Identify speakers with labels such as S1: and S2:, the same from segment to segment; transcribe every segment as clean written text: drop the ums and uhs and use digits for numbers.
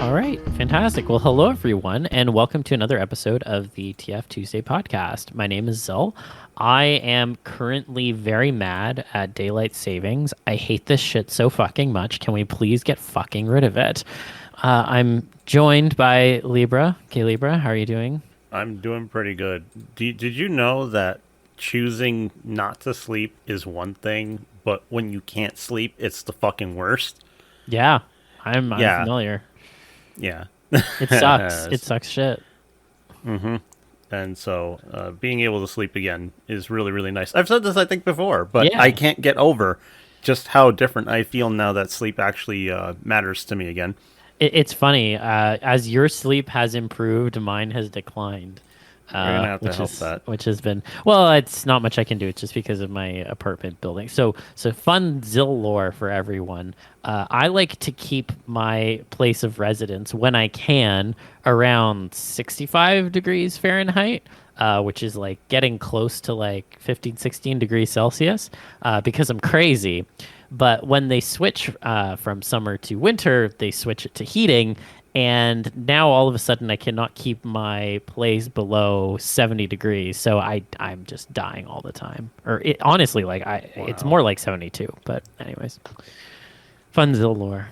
S1: All right, fantastic. Well, hello everyone, and welcome to another episode of the TFTuesday Podcast. My name is Zil. I am currently very mad at daylight savings. I hate this shit so fucking much. Can we please get fucking rid of it? I'm joined by Libra. K-Libra, how are you doing?
S2: I'm doing pretty good. Did you know that choosing not to sleep is one thing, but when you can't sleep, it's the fucking worst?
S1: Yeah, I'm
S2: Yeah,
S1: familiar.
S2: yeah.
S1: It sucks. It sucks shit.
S2: And so being able to sleep again is really, really nice. I've said this, I think, before, but I
S1: Yeah.
S2: can't get over just how different I feel now that sleep actually matters to me again.
S1: It's funny. As your sleep has improved, mine has declined.
S2: You're going to have to
S1: Which
S2: help
S1: is
S2: that.
S1: which has been well. It's not much I can do. It's just because of my apartment building. So fun Zil lore for everyone. I like to keep my place of residence when I can around 65 degrees Fahrenheit. Which is like getting close to like 15, 16 degrees Celsius, because I'm crazy. But when they switch from summer to winter, they switch it to heating, and now all of a sudden I cannot keep my place below 70 degrees. So I'm just dying all the time. Or honestly, like it's
S2: Wow.
S1: more like 72. But anyways, fun Zillor.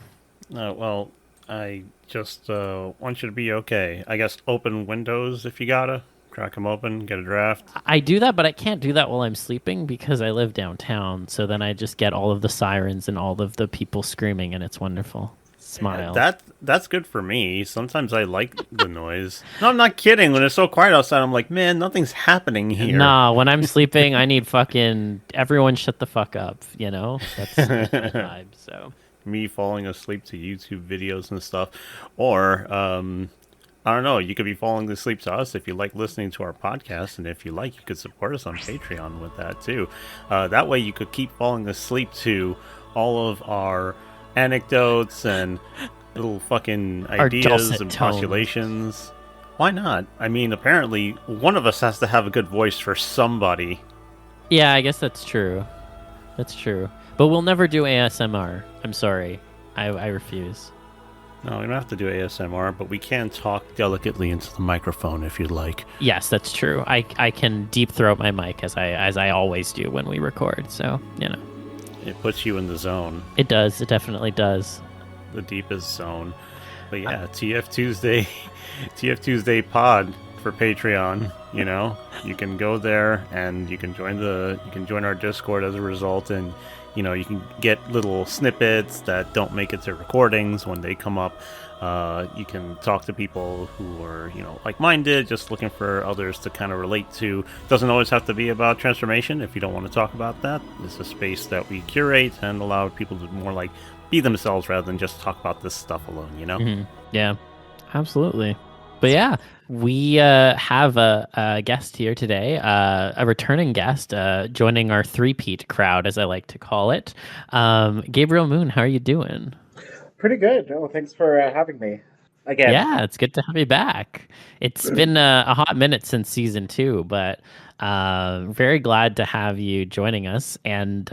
S2: Well, I just want you to be okay. I guess open windows if you gotta. Crack them open, get a draft.
S1: I do that, but I can't do that while I'm sleeping because I live downtown. So then I just get all of the sirens and all of the people screaming, and it's wonderful. Smile.
S2: That's good for me. Sometimes I like the noise. No, I'm not kidding. When it's so quiet outside, I'm like, man, nothing's happening here.
S1: Nah, when I'm sleeping, I need fucking everyone shut the fuck up. You know, that's my vibe. So
S2: Me falling asleep to YouTube videos and stuff, or I don't know. You could be falling asleep to us if you like listening to our podcast, and if you like, you could support us on Patreon with that too. That way, you could keep falling asleep to all of our anecdotes and little fucking
S1: our
S2: ideas
S1: dulcet
S2: and
S1: tones.
S2: postulations. Why not? I mean, apparently, one of us has to have a good voice for somebody.
S1: Yeah, I guess that's true. That's true. But we'll never do ASMR. I'm sorry. I refuse.
S2: No, we don't have to do ASMR, but we can talk delicately into the microphone if you'd like.
S1: Yes, that's true. I can deep throat my mic as I always do when we record. So you know,
S2: It puts you in the zone,
S1: it does. It definitely does.
S2: the deepest zone. But yeah, TF Tuesday, TF Tuesday Pod for Patreon. You know, you can go there and you can join our Discord as a result, and you can get little snippets that don't make it to recordings when they come up. You can talk to people who are like-minded, just looking for others to kind of relate to. Doesn't always have to be about transformation. If you don't want to talk about that, it's a space that we curate and allow people to more like be themselves rather than just talk about this stuff alone.
S1: Yeah, absolutely. But yeah, we have a guest here today, a returning guest, joining our three-peat crowd, as I like to call it. Gabriel Moon, how are you doing?
S3: Pretty good. Oh, thanks for having me again.
S1: Yeah, it's good to have you back. It's been a hot minute since season two, but very glad to have you joining us and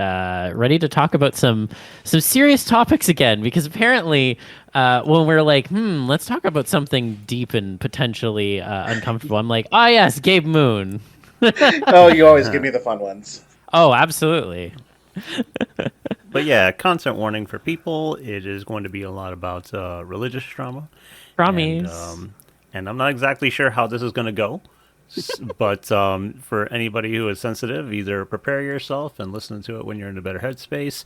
S1: ready to talk about some serious topics again. Because apparently, when we're like, let's talk about something deep and potentially uncomfortable, I'm like, oh yes, Gabe Moon.
S3: Oh, you always give me the fun ones.
S1: Oh, absolutely.
S2: But yeah, content warning for people. It is going to be a lot about religious trauma, and
S1: Promise.
S2: and I'm not exactly sure how this is going to go. But for anybody who is sensitive, either prepare yourself and listen to it when you're in a better headspace,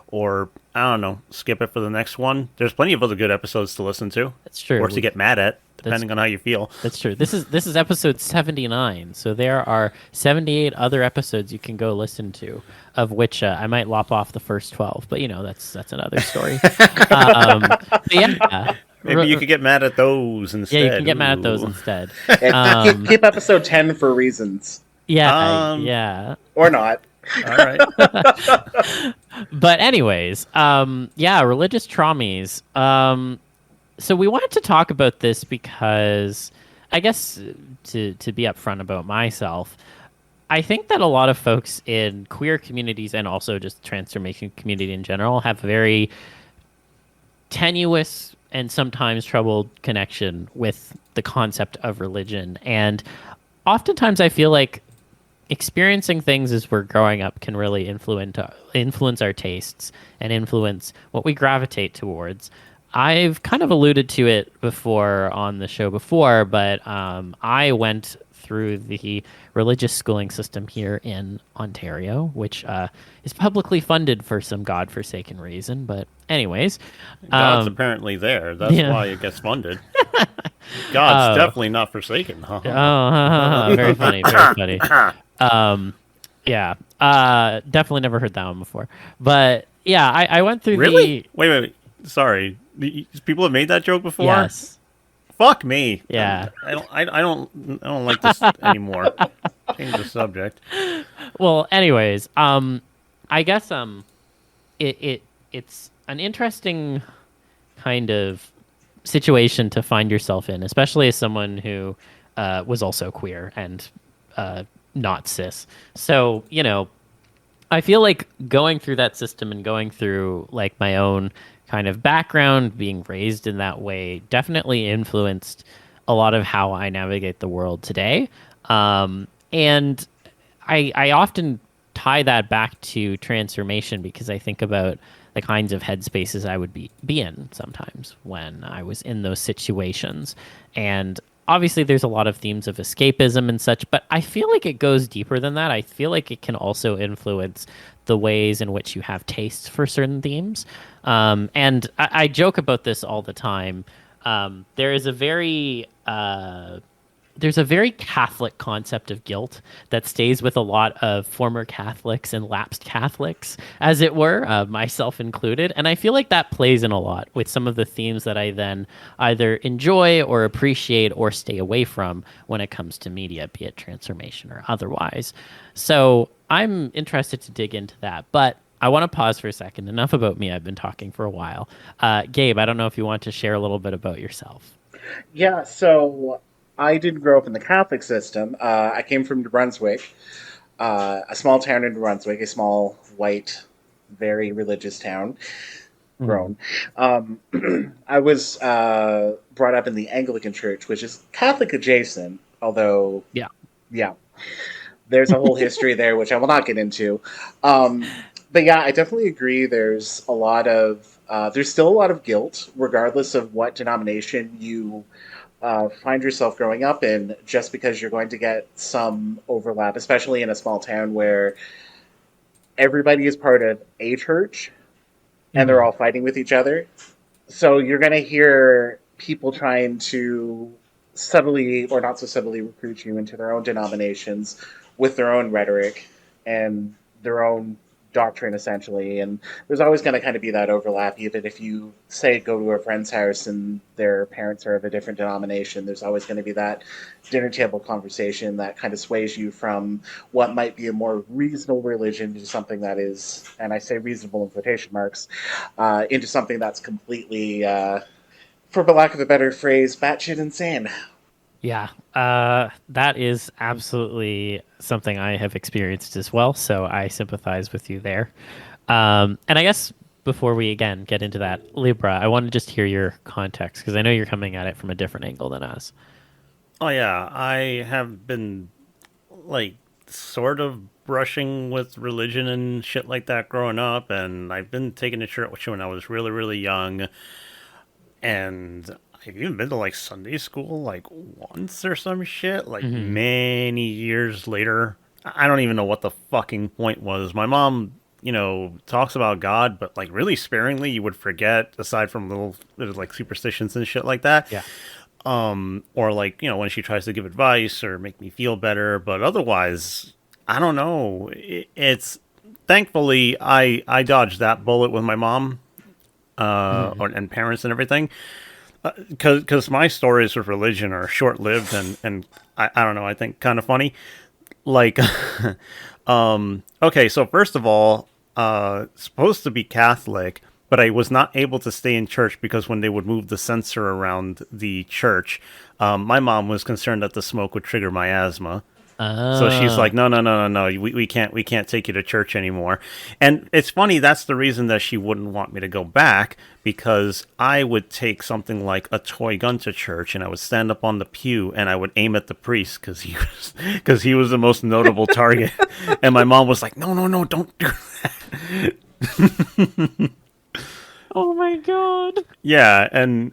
S2: or I don't know, skip it for the next one. There's plenty of other good episodes to listen to,
S1: That's true.
S2: or to get mad at,
S1: That's
S2: depending on how you feel.
S1: That's true. This is episode 79. So there are 78 other episodes you can go listen to, of which I might lop off the first 12, but that's another story. But yeah.
S2: Maybe you could get mad at those
S1: Yeah,
S2: instead.
S1: you can get mad at those
S2: Ooh.
S1: instead.
S3: And keep episode 10 for reasons.
S1: Yeah,
S2: Um,
S1: yeah.
S3: Or not.
S2: All right.
S1: But anyways, yeah, religious traumas. So we wanted to talk about this because I guess to be upfront about myself, I think that a lot of folks in queer communities and also just transformation community in general have very tenuous and sometimes troubled connection with the concept of religion. And oftentimes I feel like experiencing things as we're growing up can really influence our tastes and influence what we gravitate towards. I've kind of alluded to it before on the show before, but I went through the religious schooling system here in Ontario, which is publicly funded for some godforsaken reason. But anyways,
S2: God's apparently there. That's
S1: yeah.
S2: why it gets funded. God's definitely not forsaken.
S1: Very funny, very funny. Yeah, definitely never heard that one before. But yeah, I went through
S2: Really? Wait. Sorry. People have made that joke before?
S1: Yes.
S2: Fuck me.
S1: Yeah.
S2: I don't like this anymore. Change the subject.
S1: Well, anyways, I guess it's an interesting kind of situation to find yourself in, especially as someone who was also queer and not cis. So, you know, I feel like going through that system and going through like my own kind of background, being raised in that way, definitely influenced a lot of how I navigate the world today. And I often tie that back to transformation because I think about the kinds of headspaces I would be in sometimes when I was in those situations. And obviously there's a lot of themes of escapism and such, but I feel like it goes deeper than that. I feel like it can also influence the ways in which you have tastes for certain themes. And I joke about this all the time. There's a very Catholic concept of guilt that stays with a lot of former Catholics and lapsed Catholics, as it were, myself included. And I feel like that plays in a lot with some of the themes that I then either enjoy or appreciate or stay away from when it comes to media, be it transformation or otherwise. So I'm interested to dig into that. But I want to pause for a second. Enough about me. I've been talking for a while. Gabe, I don't know if you want to share a little bit about yourself.
S3: Yeah, so I didn't grow up in the Catholic system. I came from New Brunswick, a small town in New Brunswick, a small, white, very religious town. Grown. I was brought up in the Anglican Church, which is Catholic adjacent, although, yeah, there's a whole history there, which I will not get into. But yeah, I definitely agree. There's still a lot of guilt, regardless of what denomination you find yourself growing up in, just because you're going to get some overlap, especially in a small town where everybody is part of a church and they're all fighting with each other. So you're going to hear people trying to subtly or not so subtly recruit you into their own denominations with their own rhetoric and their own doctrine, essentially. And there's always going to kind of be that overlap, even if you say go to a friend's house and their parents are of a different denomination. There's always going to be that dinner table conversation that kind of sways you from what might be a more reasonable religion to something that is, and I say reasonable in quotation marks, into something that's completely, for lack of a better phrase, batshit insane.
S1: Yeah, that is absolutely something I have experienced as well, so I sympathize with you there. And I guess before we, again, get into that, Libra, I want to just hear your context, because I know you're coming at it from a different angle than us.
S2: Oh, yeah. I have been, like, sort of brushing with religion and shit like that growing up, and I've been taking to church when I was really, really young, and I've even been to, like, Sunday school, like, once or some shit, like, many years later. I don't even know what the fucking point was. My mom, you know, talks about God, but, like, really sparingly. You would forget, aside from little, like, superstitions and shit like that.
S1: Yeah.
S2: Or, like, you know, when she tries to give advice or make me feel better. But otherwise, I don't know. It's, thankfully, I dodged that bullet with my mom and parents and everything. Because my stories with religion are short-lived and I don't know, I think kind of funny. Like, okay, so first of all, supposed to be Catholic, but I was not able to stay in church because when they would move the censer around the church, my mom was concerned that the smoke would trigger my asthma. So she's
S1: Oh.
S2: like, no, no, no, no, no, we can't take you to church anymore. And it's funny, that's the reason that she wouldn't want me to go back, because I would take something like a toy gun to church, and I would stand up on the pew and I would aim at the priest because he was the most notable target. And my mom was like, no, no, no, don't do that.
S1: Oh my god.
S2: Yeah, and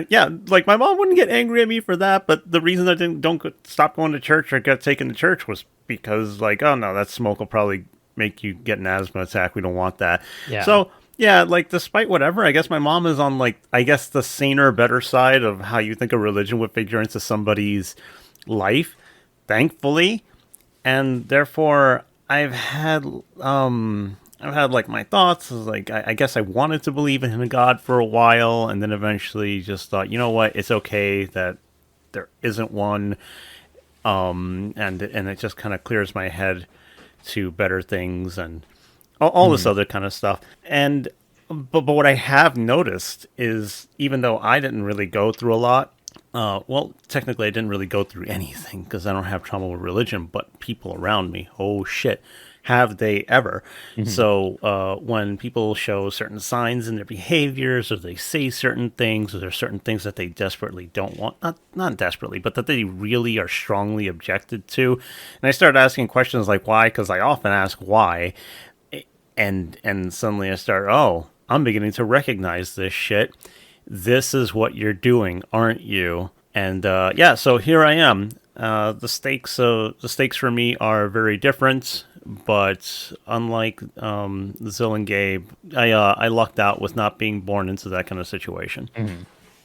S2: yeah, like my mom wouldn't get angry at me for that, but the reason I stop going to church or get taken to church was because, like, oh no, that smoke will probably make you get an asthma attack. We don't want that.
S1: Yeah.
S2: So yeah, like despite whatever, I guess my mom is on, like, I guess the saner, better side of how you think a religion would figure into somebody's life, thankfully, and therefore I've had like my thoughts. Like I guess I wanted to believe in a God for a while, and then eventually just thought, you know what, it's okay that there isn't one. And it just kind of clears my head to better things and all this other kind of stuff. And but what I have noticed is, even though I didn't really go through a lot, well, technically I didn't really go through anything because I don't have trauma with religion, but people around me, oh shit, have they ever. So when people show certain signs in their behaviors, or they say certain things, or there's certain things that they desperately don't want, not desperately, but that they really are strongly objected to, and I started asking questions like why, because I often ask why, and suddenly I start, oh, I'm beginning to recognize this shit. This is what you're doing, aren't you? And yeah, so here I am. The stakes for me are very different, but unlike Zil and Gabe, I lucked out with not being born into that kind of situation.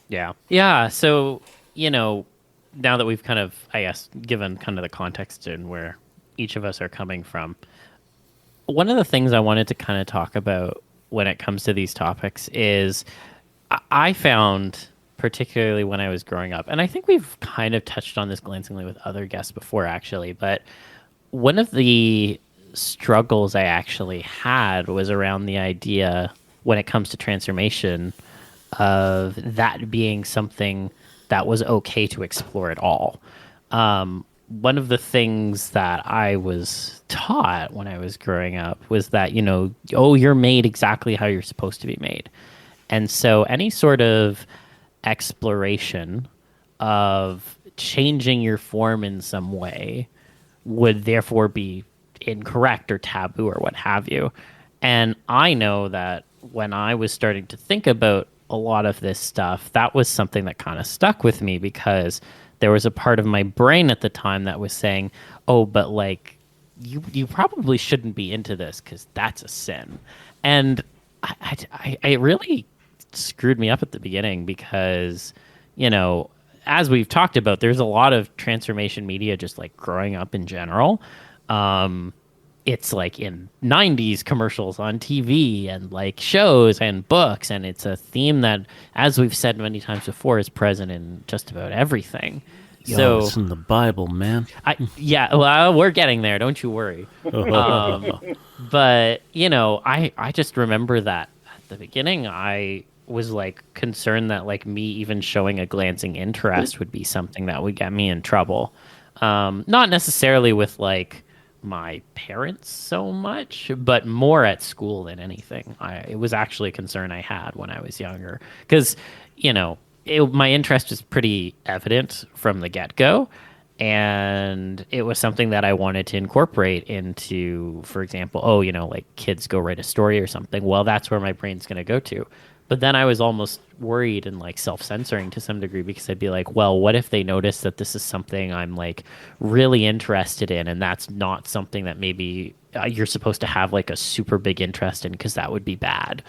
S1: Yeah. Yeah. So, now that we've kind of, I guess, given kind of the context and where each of us are coming from, one of the things I wanted to kind of talk about when it comes to these topics is I found, particularly when I was growing up, and I think we've kind of touched on this glancingly with other guests before, actually, but one of the struggles I actually had was around the idea, when it comes to transformation, of that being something that was okay to explore at all. One of the things that I was taught when I was growing up was that, oh, you're made exactly how you're supposed to be made. And so any sort of exploration of changing your form in some way would therefore be incorrect or taboo or what have you. And I know that when I was starting to think about a lot of this stuff, that was something that kind of stuck with me, because there was a part of my brain at the time that was saying, oh, but like you probably shouldn't be into this because that's a sin. And I really screwed me up at the beginning because, as we've talked about, there's a lot of transformation media just like growing up in general. It's like in 90s commercials on TV and like shows and books. And it's a theme that, as we've said many times before, is present in just about everything.
S2: Yo, it's in the Bible, man.
S1: Yeah, well, we're getting there. Don't you worry. But, I just remember that at the beginning, I was like concerned that like me even showing a glancing interest would be something that would get me in trouble. Not necessarily with like my parents so much, but more at school than anything. It was actually a concern I had when I was younger because, my interest was pretty evident from the get-go, and it was something that I wanted to incorporate into, for example, like kids go write a story or something. Well, that's where my brain's going to go to. But then I was almost worried and like self-censoring to some degree, because I'd be like, well, what if they notice that this is something I'm like really interested in, and that's not something that maybe you're supposed to have like a super big interest in, because that would be bad.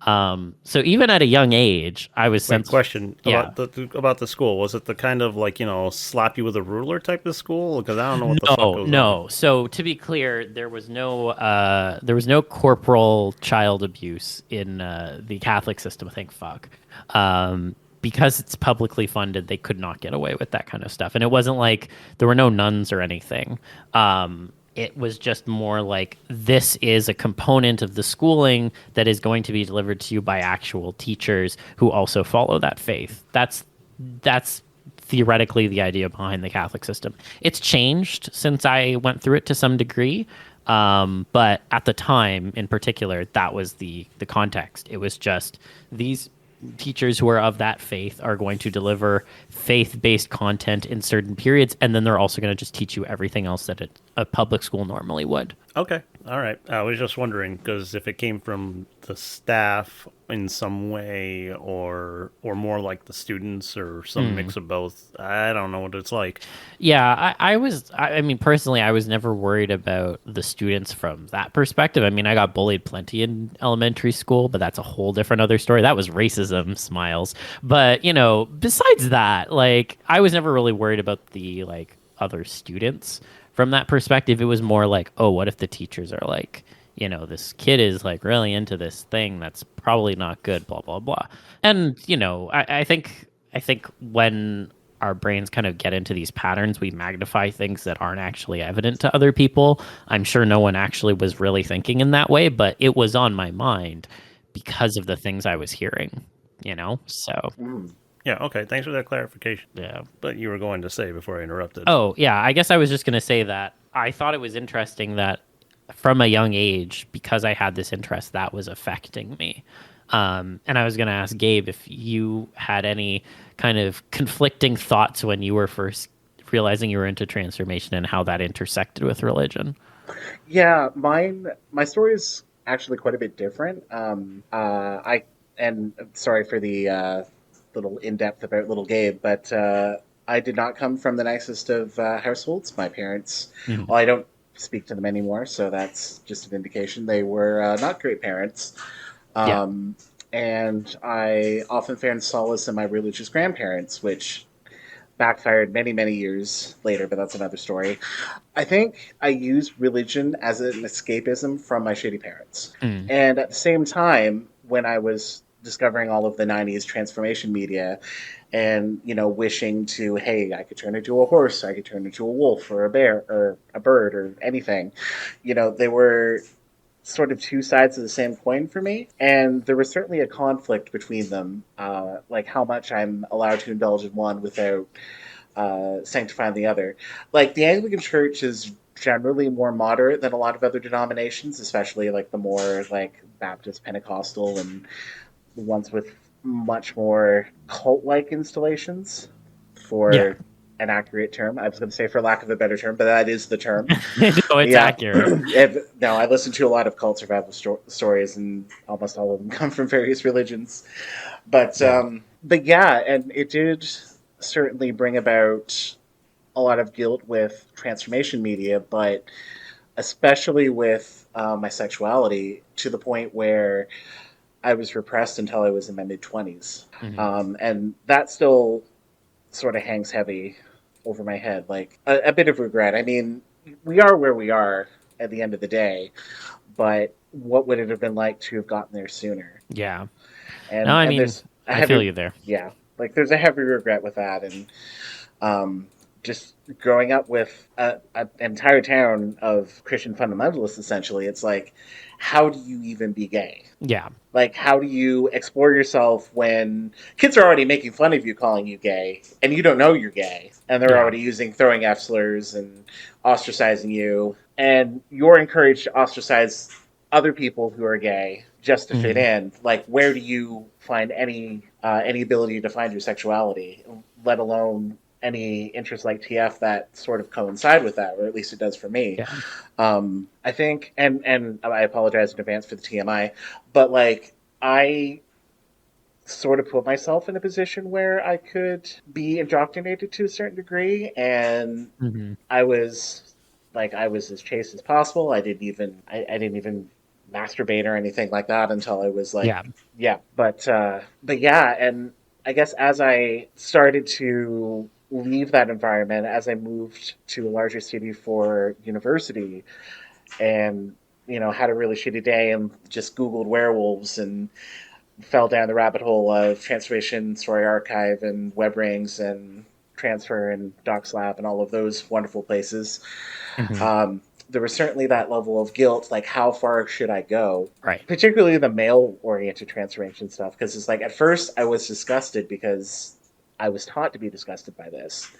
S1: So even at a young age, I was
S2: Question
S1: Yeah.
S2: about the school. Was it the kind of like, slap you with a ruler type of school? Because I don't know what the fuck goes on.
S1: No. So to be clear, there was no corporal child abuse in the Catholic system. Thank fuck. Because it's publicly funded, they could not get away with that kind of stuff. And it wasn't like there were no nuns or anything. It was just more like, this is a component of the schooling that is going to be delivered to you by actual teachers who also follow that faith. That's theoretically the idea behind the Catholic system. It's changed since I went through it to some degree. But at the time in particular, that was the context. It was just these teachers who are of that faith are going to deliver faith-based content in certain periods, and then they're also going to just teach you everything else that a public school normally would.
S2: Okay. All right. I was just wondering because if it came from the staff in some way or more like the students or some mix of both, I don't know what it's like.
S1: Yeah, I mean, personally, I was never worried about the students from that perspective. I mean, I got bullied plenty in elementary school, but that's a whole different other story. That was racism, smiles. But, you know, besides that, like, I was never really worried about the, like, other students from that perspective. It was more like, oh, what if the teachers are like, you know, this kid is like really into this thing that's probably not good, blah, blah, blah. And, you know, I think when our brains kind of get into these patterns, we magnify things that aren't actually evident to other people. I'm sure no one actually was really thinking in that way, but it was on my mind because of the things I was hearing, you know? So,
S2: Yeah, okay. Thanks for that clarification.
S1: yeah.
S2: But you were going to say before I interrupted.
S1: Oh, yeah. I guess I was just going to say that I thought it was interesting that from a young age, because I had this interest, that was affecting me. And I was going to ask Gabe if you had any kind of conflicting thoughts when you were first realizing you were into transformation and how that intersected with religion.
S3: Yeah, my story is actually quite a bit different. Sorry for the little in depth about little Gabe, but I did not come from the nicest of households. My parents, well, I don't speak to them anymore, so that's just an indication they were not great parents. And I often found solace in my religious grandparents, which backfired many, many years later, but that's another story. I think I used religion as an escapism from my shitty parents. And at the same time, when I was discovering all of the 90s transformation media and, you know, wishing to, hey, I could turn into a horse, I could turn into a wolf or a bear or a bird or anything, you know, they were sort of two sides of the same coin for me, and there was certainly a conflict between them, like how much I'm allowed to indulge in one without sanctifying the other. Like the Anglican Church is generally more moderate than a lot of other denominations, especially like the more like Baptist, Pentecostal, and the ones with much more cult-like installations, for an accurate term. I was going to say for lack of a better term, but that is the term.
S1: No, it's accurate.
S3: No, I listen to a lot of cult survival stories, and almost all of them come from various religions. But yeah, and it did certainly bring about a lot of guilt with transformation media, but especially with my sexuality, to the point where I was repressed until I was in my mid-20s. And that still sort of hangs heavy over my head, like a bit of regret. I mean, we are where we are at the end of the day, but what would it have been like to have gotten there sooner?
S1: Yeah.
S3: And,
S1: No, I
S3: and
S1: mean,
S3: there's a
S1: I feel you there.
S3: Yeah, like there's a heavy regret with that, and just growing up with an entire town of Christian fundamentalists, essentially, it's like, how do you even be gay?
S1: Yeah.
S3: Like, how do you explore yourself when kids are already making fun of you, calling you gay, and you don't know you're gay, and they're already using throwing F slurs and ostracizing you, and you're encouraged to ostracize other people who are gay just to fit in? Like, where do you find any ability to find your sexuality, let alone any interests like TF that sort of coincide with that, or at least it does for me. I think, and I apologize in advance for the TMI, but like I sort of put myself in a position where I could be indoctrinated to a certain degree, and I was as chaste as possible. I didn't even masturbate or anything like that until I was like, but yeah, and I guess as I started to leave that environment, as I moved to a larger city for university, and had a really shitty day and just Googled werewolves and fell down the rabbit hole of Transformation Story Archive and Web Rings and Transfer and Docs Lab and all of those wonderful places. There was certainly that level of guilt, like how far should I go?
S1: Right.
S3: Particularly the male-oriented transformation stuff, because it's like at first I was disgusted because I was taught to be disgusted by this.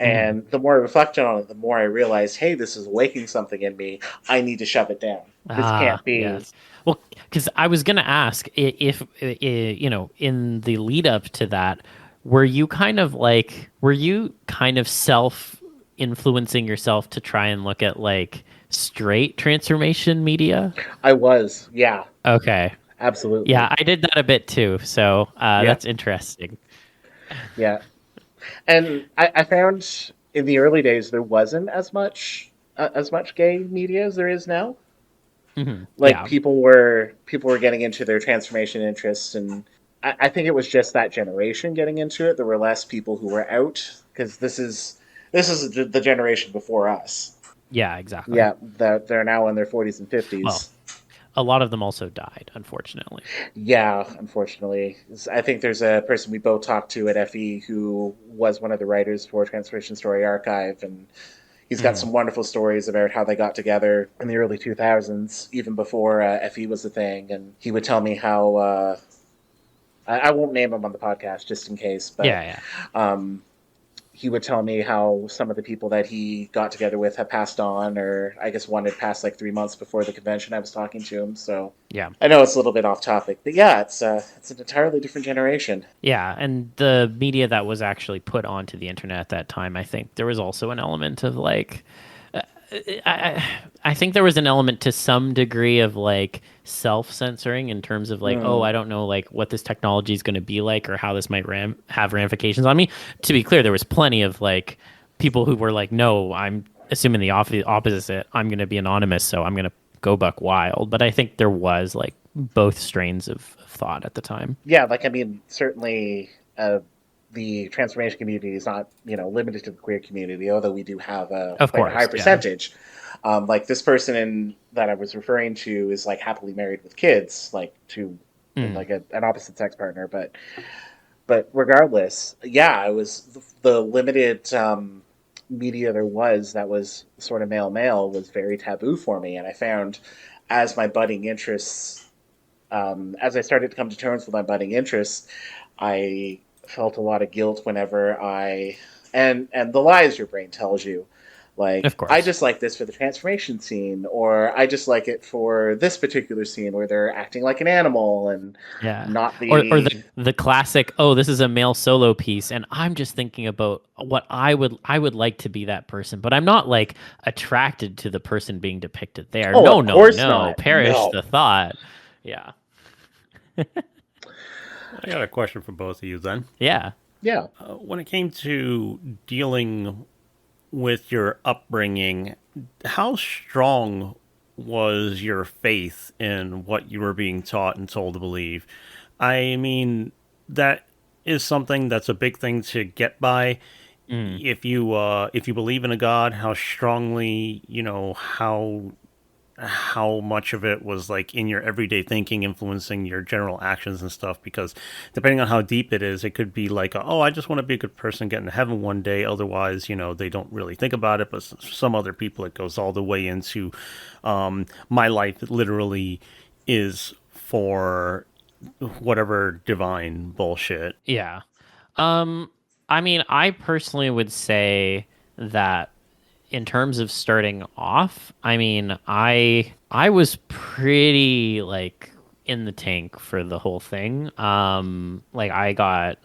S1: Mm.
S3: And the more I reflected on it, the more I realized, hey, this is waking something in me. I need to shove it down. This can't be.
S1: Yes. Well, because I was going to ask if, you know, in the lead up to that, were you kind of self influencing yourself to try and look at like straight transformation media?
S3: I was, yeah,
S1: Okay.
S3: absolutely.
S1: Yeah, I did that a bit too. So
S3: Yeah.
S1: that's interesting.
S3: Yeah. And I found in the early days there wasn't as much gay media as there is now.
S1: Mhm.
S3: Like
S1: Yeah.
S3: people were getting into their transformation interests, and I think it was just that generation getting into it. There were less people who were out because this is the generation before us.
S1: Yeah, exactly.
S3: Yeah, that they're now in their 40s and 50s.
S1: Well, a lot of them also died, unfortunately.
S3: Yeah, unfortunately. I think there's a person we both talked to at FE who was one of the writers for Transformation Story Archive, and he's got some wonderful stories about how they got together in the early 2000s, even before FE was a thing. And he would tell me how, I won't name him on the podcast just in case, but
S1: Yeah.
S3: he would tell me how some of the people that he got together with had passed on, or I guess one had passed like 3 months before the convention I was talking to him. So
S1: Yeah.
S3: I know it's a little bit off topic, but yeah, it's an entirely different generation.
S1: Yeah, and the media that was actually put onto the internet at that time, I think there was also an element of like, I think there was an element to some degree of like self-censoring in terms of like, oh, I don't know like what this technology is going to be like or how this might have ramifications on me. To be clear, there was plenty of like people who were like, no, I'm assuming the opposite. I'm going to be anonymous, so I'm going to go buck wild. But I think there was like both strains of thought at the time.
S3: Yeah, like I mean, certainly the transformation community is not limited to the queer community, although we do have
S1: Of
S3: quite a
S1: course,
S3: high
S1: yeah.
S3: percentage. Like this person that I was referring to is like happily married with kids, like to like an opposite sex partner. But regardless, yeah, it was the limited media there was that was sort of male was very taboo for me, and I found as my budding interests, as I started to come to terms with my budding interests, I felt a lot of guilt whenever and the lies your brain tells you, like,
S1: Of course.
S3: I just like this for the transformation scene, or I just like it for this particular scene where they're acting like an animal and not the
S1: or the classic, oh, this is a male solo piece and I'm just thinking about what I would like to be that person, but I'm not like attracted to the person being depicted there.
S3: Oh,
S1: no,
S3: of course
S1: no,
S3: not.
S1: perish
S3: No.
S1: the thought. Yeah.
S2: I got a question for both of you then.
S1: Yeah.
S3: Yeah.
S2: When it came to dealing with your upbringing, how strong was your faith in what you were being taught and told to believe? I mean, that is something that's a big thing to get by. If you believe in a God, how strongly, how much of it was like in your everyday thinking influencing your general actions and stuff, because depending on how deep it is, it could be like, oh, I just want to be a good person, get into heaven one day. Otherwise, they don't really think about it. But some other people, it goes all the way into my life literally is for whatever divine bullshit.
S1: Yeah. I mean, I personally would say that in terms of starting off, I mean, I was pretty like in the tank for the whole thing. Like I got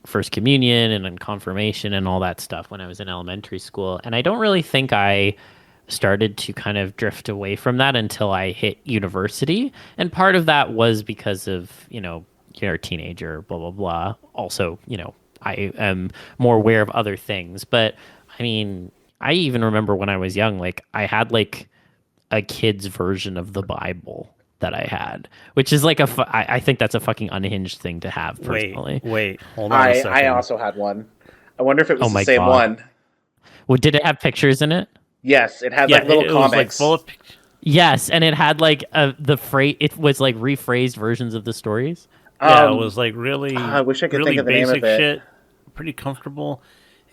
S1: first communion and then confirmation and all that stuff when I was in elementary school, and I don't really think I started to kind of drift away from that until I hit university. And part of that was because of, you're a teenager, blah, blah, blah. Also, I am more aware of other things. But I mean, I even remember when I was young, like I had like a kid's version of the Bible that I had, which is like I think that's a fucking unhinged thing to have personally.
S2: Wait, hold on a second.
S3: I also had one. I wonder if it was the same
S1: God.
S3: one.
S1: Well, did it have pictures in it?
S3: Yes, it had like little
S2: it
S3: comics.
S2: was like full of
S1: Yes, and it had like the phrase. It was like rephrased versions of the stories.
S2: Yeah, it was like really.
S3: I wish I could
S2: really
S3: think of the name
S2: basic
S3: of it.
S2: shit. Pretty comfortable.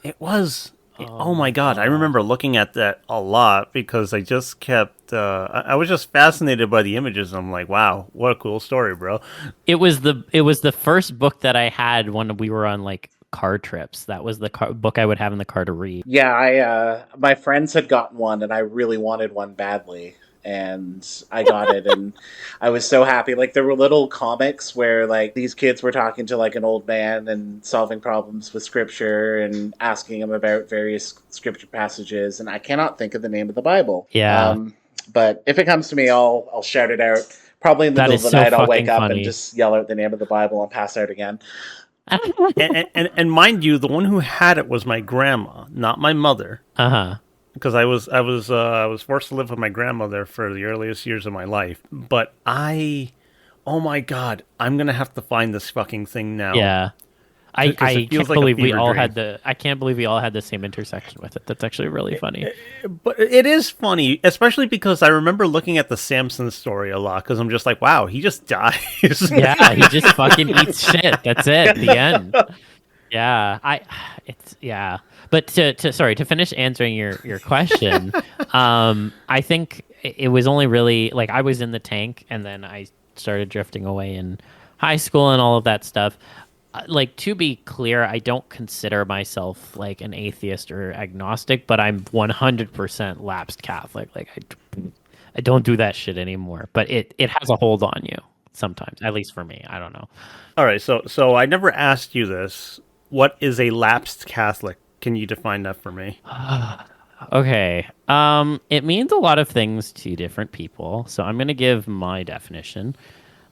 S2: It was. Oh my God, I remember looking at that a lot because I just kept, I was just fascinated by the images. I'm like, wow, what a cool story, bro.
S1: It was the first book that I had when we were on like car trips. That was the book I would have in the car to read.
S3: Yeah, I my friends had gotten one, and I really wanted one badly, and I got it, and I was so happy. Like there were little comics where like these kids were talking to like an old man and solving problems with scripture and asking him about various scripture passages, and I cannot think of the name of the Bible.
S1: Yeah.
S3: But if it comes to me, I'll shout it out. Probably in the
S1: That
S3: middle
S1: is
S3: of the
S1: so
S3: night, I'll wake
S1: fucking
S3: up
S1: funny.
S3: and just yell out the name of the Bible and pass out again.
S2: And mind you, the one who had it was my grandma, not my mother.
S1: Uh-huh.
S2: Because I was forced to live with my grandmother for the earliest years of my life. But oh my God, I'm gonna have to find this fucking thing now.
S1: Yeah. I
S2: Because
S1: can't believe we all had the same intersection with it. That's actually really funny.
S2: But it is funny, especially because I remember looking at the Samson story a lot. Because I'm just like, wow, he just dies.
S1: Yeah, he just fucking eats shit. That's it. The end. Yeah, But to finish answering your question, I think it was only really like I was in the tank, and then I started drifting away in high school and all of that stuff. Like, to be clear, I don't consider myself like an atheist or agnostic, but I'm 100% lapsed Catholic. Like I don't do that shit anymore. But it has a hold on you sometimes, at least for me. I don't know.
S2: All right, so I never asked you this. What is a lapsed Catholic? Can you define that for me?
S1: Okay. It means a lot of things to different people. So I'm going to give my definition.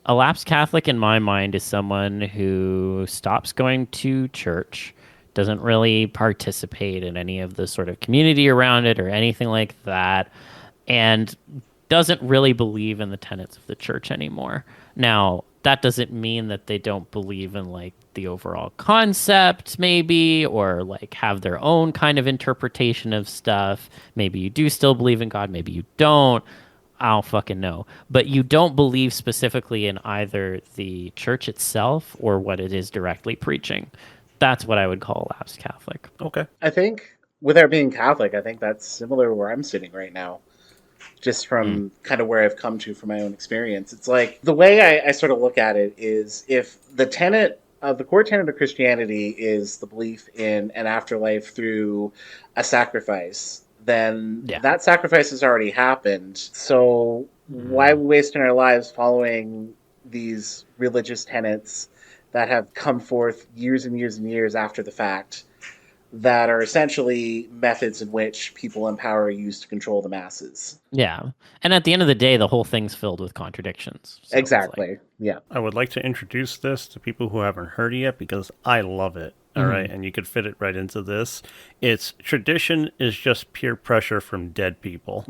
S1: A lapsed Catholic, in my mind, is someone who stops going to church, doesn't really participate in any of the sort of community around it or anything like that, and doesn't really believe in the tenets of the church anymore. Now, that doesn't mean that they don't believe in like the overall concept, maybe, or like have their own kind of interpretation of stuff. Maybe you do still believe in God, maybe you don't. I don't fucking know. But you don't believe specifically in either the church itself or what it is directly preaching. That's what I would call a lapsed Catholic.
S2: Okay.
S3: I think, without being Catholic, I think that's similar to where I'm sitting right now. Just from kind of where I've come to from my own experience. It's like, the way I sort of look at it is, if the core tenet of Christianity is the belief in an afterlife through a sacrifice, then that sacrifice has already happened. So why are we wasting our lives following these religious tenets that have come forth years and years and years after the fact, that are essentially methods in which people in power use to control the masses?
S1: Yeah. And at the end of the day, the whole thing's filled with contradictions. So
S3: Exactly. Yeah.
S2: I would like to introduce this to people who haven't heard it yet because I love it. All right, and you could fit it right into this. It's tradition is just peer pressure from dead people.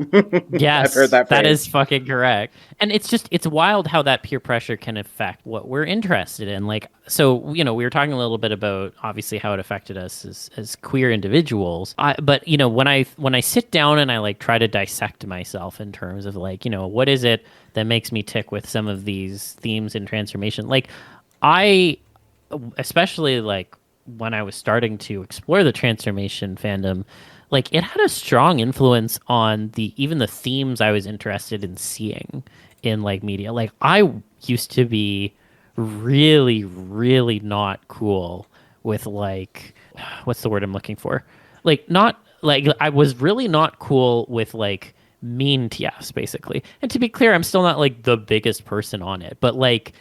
S1: Yes,
S3: I've heard that
S1: that
S3: phrase.
S1: is fucking correct. And it's wild how that peer pressure can affect what we're interested in. Like, so, you know, we were talking a little bit about obviously how it affected us as queer individuals. But, you know, when I sit down and I like try to dissect myself in terms of like, you know, what is it that makes me tick with some of these themes in transformation? Like, especially like when I was starting to explore the transformation fandom, like it had a strong influence on even the themes I was interested in seeing in like media. Like I used to be really, really not cool with like, what's the word I'm looking for? Like not like I was really not cool with like mean TFs basically. And to be clear, I'm still not like the biggest person on it, but like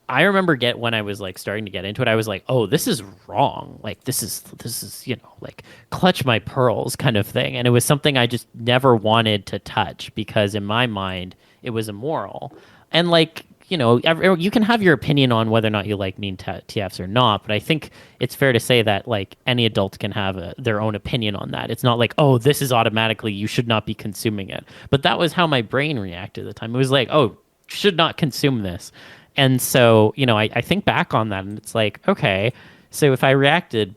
S1: I remember when I was like starting to get into it, I was like, oh, this is wrong. Like this is, you know, like clutch my pearls kind of thing. And it was something I just never wanted to touch because in my mind it was immoral. And like, you know, you can have your opinion on whether or not you like mean TFs or not, but I think it's fair to say that like any adult can have their own opinion on that. It's not like, oh, this is automatically, you should not be consuming it. But that was how my brain reacted at the time. It was like, oh, should not consume this. And so, you know, I think back on that and it's like, okay, so if I reacted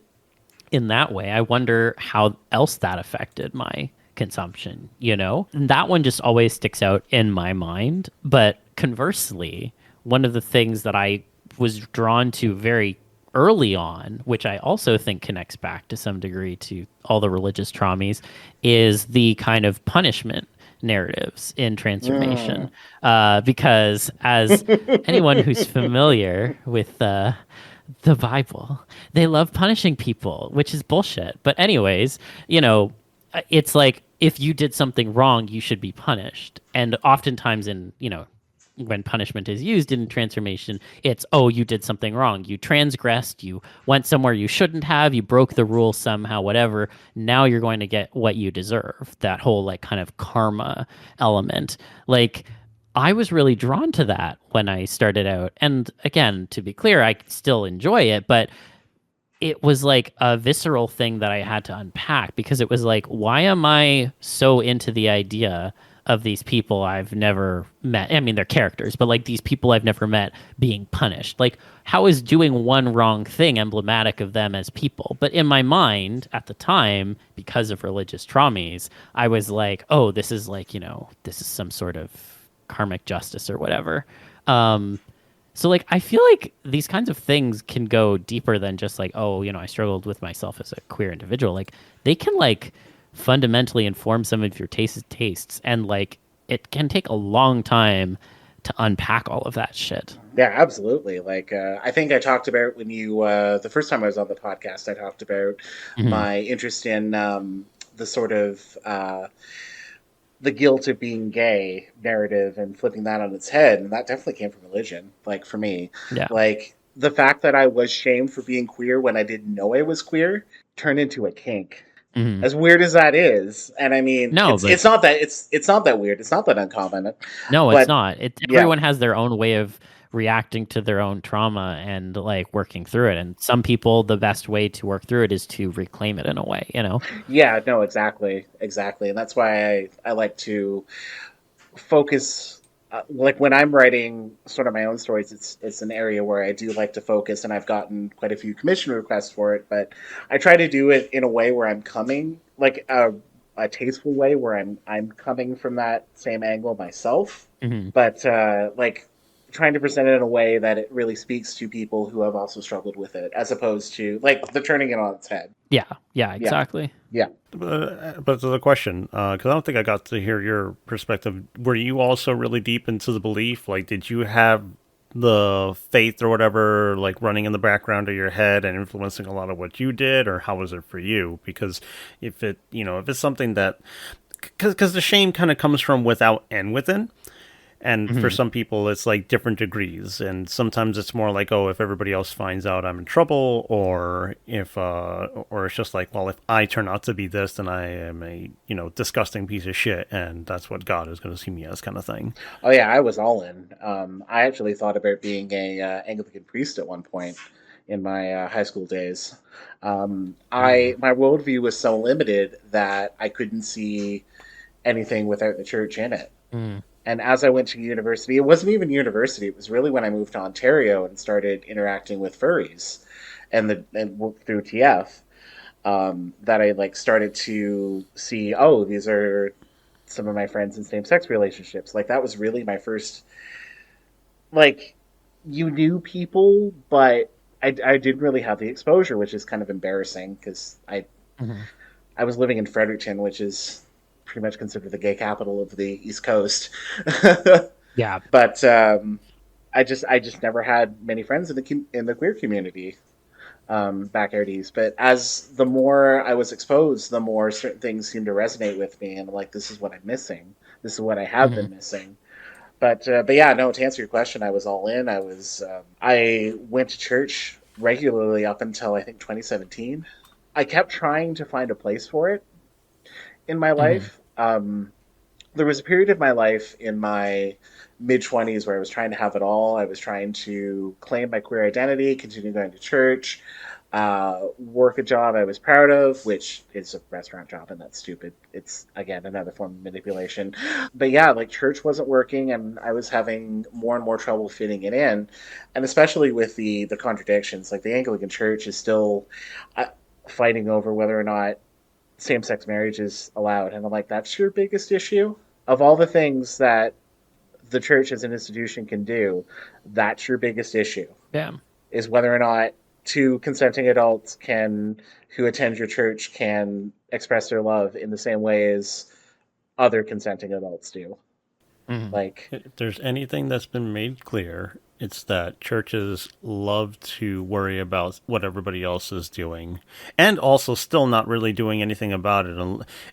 S1: in that way, I wonder how else that affected my consumption, you know? And that one just always sticks out in my mind. But conversely, one of the things that I was drawn to very early on, which I also think connects back to some degree to all the religious traumas, is the kind of punishment narratives in transformation. Because as anyone who's familiar with the Bible, they love punishing people, which is bullshit. But anyways, it's like if you did something wrong, you should be punished. And oftentimes when punishment is used in transformation, it's, oh, you did something wrong. You transgressed, you went somewhere you shouldn't have, you broke the rule somehow, whatever. Now you're going to get what you deserve. That whole like kind of karma element. Like, I was really drawn to that when I started out. And again, to be clear, I still enjoy it, but it was like a visceral thing that I had to unpack, because it was like, why am I so into the idea of these people I've never met? I mean, they're characters, but like these people I've never met being punished. Like, how is doing one wrong thing emblematic of them as people? But in my mind at the time, because of religious traumas, I was like, oh, this is like, this is some sort of karmic justice or whatever. So like, I feel like these kinds of things can go deeper than just like, oh, I struggled with myself as a queer individual. Like, they can like fundamentally inform some of your tastes, and like it can take a long time to unpack all of that shit.
S3: Yeah, absolutely. Like, I think I talked about when the first time I was on the podcast, I talked about my interest in the sort of the guilt of being gay narrative and flipping that on its head. And that definitely came from religion, like for me.
S1: Yeah.
S3: Like, the fact that I was shamed for being queer when I didn't know I was queer turned into a kink. As weird as that is, and I mean, it's not that weird. It's not that uncommon.
S1: No,
S3: but,
S1: it's not. Everyone has their own way of reacting to their own trauma and like working through it. And some people, the best way to work through it is to reclaim it in a way.
S3: Yeah. No. Exactly. And that's why I like to focus. Like when I'm writing sort of my own stories, it's an area where I do like to focus, and I've gotten quite a few commission requests for it. But I try to do it in a way where I'm coming, like a tasteful way, where I'm coming from that same angle myself. But like trying to present it in a way that it really speaks to people who have also struggled with it, as opposed to like the turning it on its head.
S1: Yeah, exactly.
S3: Yeah.
S2: But to the question, because I don't think I got to hear your perspective. Were you also really deep into the belief? Like, did you have the faith or whatever, like running in the background of your head and influencing a lot of what you did, or how was it for you? Because if it's something that, because the shame kind of comes from without and within. And for some people, it's like different degrees. And sometimes it's more like, oh, if everybody else finds out, I'm in trouble. Or if, or it's just like, well, if I turn out to be this, then I am a, disgusting piece of shit. And that's what God is going to see me as, kind of thing.
S3: Oh, yeah, I was all in. I actually thought about being a Anglican priest at one point in my high school days. My worldview was so limited that I couldn't see anything without the church in it. And as I went to university, it wasn't even university. It was really when I moved to Ontario and started interacting with furries and through TF that I like started to see, oh, these are some of my friends in same-sex relationships. Like, that was really my first, like, you knew people, but I didn't really have the exposure, which is kind of embarrassing because I was living in Fredericton, which is pretty much considered the gay capital of the East Coast.
S1: Yeah.
S3: But I just never had many friends in the queer community back out east. But as the more I was exposed, the more certain things seemed to resonate with me, and like, this is what I'm missing. This is what I have been missing. But yeah, no. To answer your question, I was all in. I went to church regularly up until I think 2017. I kept trying to find a place for it in my life. There was a period of my life in my mid-20s where I was trying to have it all. I was trying to claim my queer identity, continue going to church, work a job I was proud of, which is a restaurant job, and that's stupid. It's, again, another form of manipulation. But yeah, like, church wasn't working, and I was having more and more trouble fitting it in. And especially with the contradictions, like the Anglican Church is still fighting over whether or not same-sex marriage is allowed. And I'm like, that's your biggest issue? Of all the things that the church as an institution can do, that's your biggest issue.
S1: Yeah.
S3: Is whether or not two consenting adults who attend your church can express their love in the same way as other consenting adults do.
S1: Mhm.
S3: Like,
S2: If there's anything that's been made clear, it's that churches love to worry about what everybody else is doing, and also still not really doing anything about it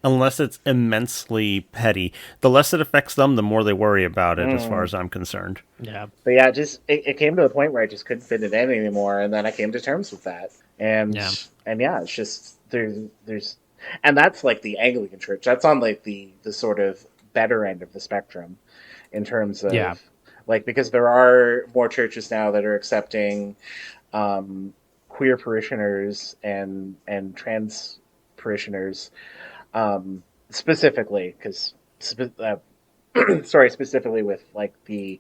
S2: unless it's immensely petty. The less it affects them, the more they worry about it, as far as I'm concerned.
S1: Yeah.
S3: but yeah, it came to a point where I just couldn't fit it in anymore, and then I came to terms with that. And
S1: Yeah.
S3: and yeah, it's just there's and that's like the Anglican Church. That's on like the sort of better end of the spectrum in terms of
S1: Yeah.
S3: like, because there are more churches now that are accepting queer parishioners and trans parishioners, specifically because specifically with like the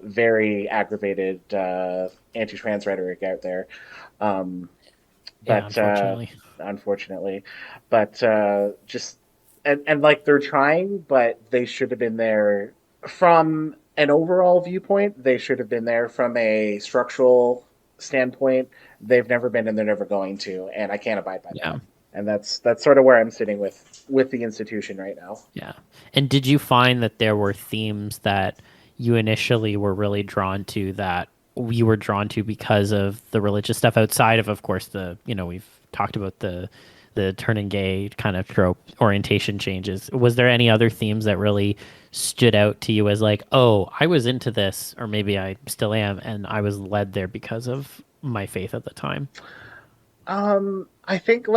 S3: very aggravated anti-trans rhetoric out there.
S1: Yeah,
S3: But
S1: unfortunately.
S3: but just and like they're trying, but they should have been there from an overall viewpoint. They should have been there from a structural standpoint. They've never been, and they're never going to, and I can't abide by
S1: Yeah.
S3: that. And that's sort of where I'm sitting with the institution right now.
S1: Yeah. And did you find that there were themes that you initially were really drawn to, that you were drawn to because of the religious stuff outside of course, we've talked about the turning gay kind of trope, orientation changes. Was there any other themes that really stood out to you as like, oh, I was into this, or maybe I still am, and I was led there because of my faith at the time?
S3: I think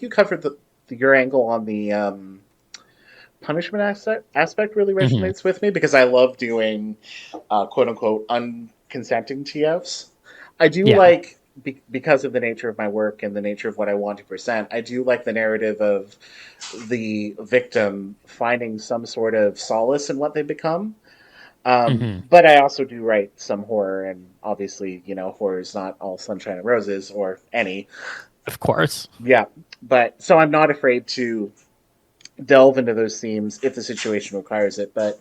S3: you covered your angle on the punishment aspect really resonates with me, because I love doing quote unquote unconsenting TFs. I do like, because of the nature of my work and the nature of what I want to present, I do like the narrative of the victim finding some sort of solace in what they become. But I also do write some horror, and obviously, horror is not all sunshine and roses, or any.
S1: Of course.
S3: Yeah, but so I'm not afraid to delve into those themes if the situation requires it. But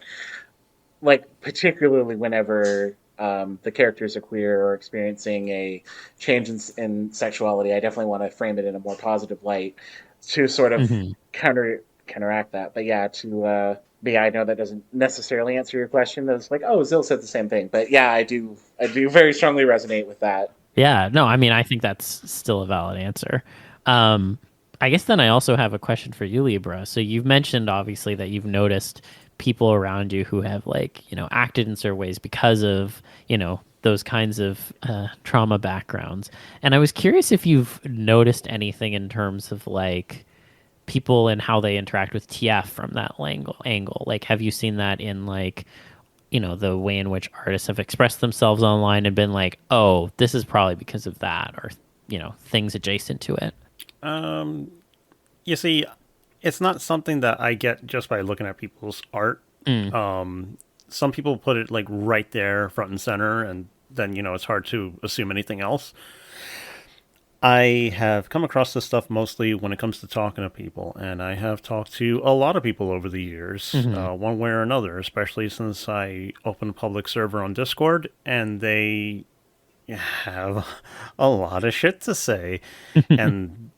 S3: like, particularly whenever the characters are queer or experiencing a change in sexuality, I definitely want to frame it in a more positive light to sort of counteract that. But yeah, I know that doesn't necessarily answer your question. That's like, oh, Zil said the same thing. But yeah, I do very strongly resonate with that.
S1: Yeah, no, I mean, I think that's still a valid answer. I guess then I also have a question for you, Libra. So you've mentioned obviously that you've noticed people around you who have acted in certain ways because of, those kinds of trauma backgrounds. And I was curious if you've noticed anything in terms of like people and how they interact with TF from that angle. Like, have you seen that in like, the way in which artists have expressed themselves online and been like, oh, this is probably because of that, or, things adjacent to it?
S2: You see, it's not something that I get just by looking at people's art. Some people put it like right there front and center, and then, it's hard to assume anything else. I have come across this stuff mostly when it comes to talking to people, and I have talked to a lot of people over the years, one way or another, especially since I opened a public server on Discord, and they have a lot of shit to say. And,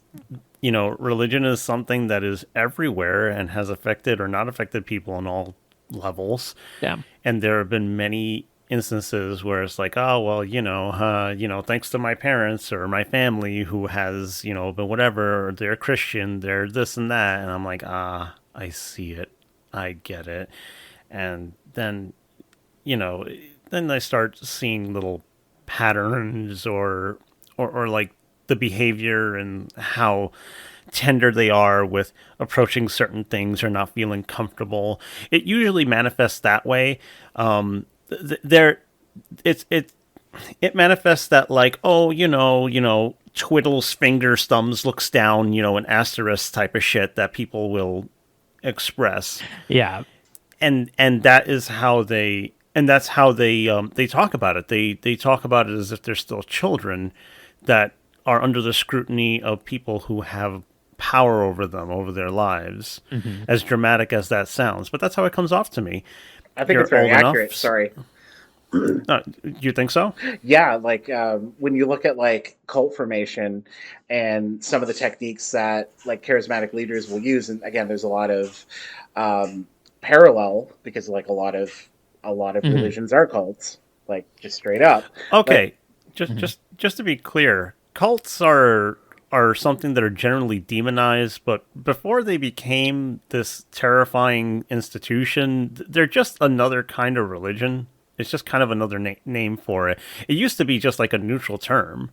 S2: religion is something that is everywhere and has affected or not affected people on all levels.
S1: Yeah.
S2: And there have been many instances where it's like, oh, well, thanks to my parents or my family who has, but whatever, or they're Christian, they're this and that. And I'm like, I see it. I get it. And then, then I start seeing little patterns or like the behavior and how tender they are with approaching certain things or not feeling comfortable. It usually manifests that way. It manifests that like, oh, twiddles fingers, thumbs, looks down, an asterisk type of shit that people will express.
S1: Yeah.
S2: And that's how they talk about it. They talk about it as if they're still children that are under the scrutiny of people who have power over them, over their lives, as dramatic as that sounds. But that's how it comes off to me.
S3: I think it's very accurate. Sorry.
S2: You think so?
S3: Yeah, like when you look at like cult formation and some of the techniques that like charismatic leaders will use, and again, there's a lot of parallel because like a lot of religions are cults, like just straight up. But
S2: Okay, just to be clear, cults are something that are generally demonized, but before they became this terrifying institution, they're just another kind of religion. It's just kind of another name for it. It used to be just like a neutral term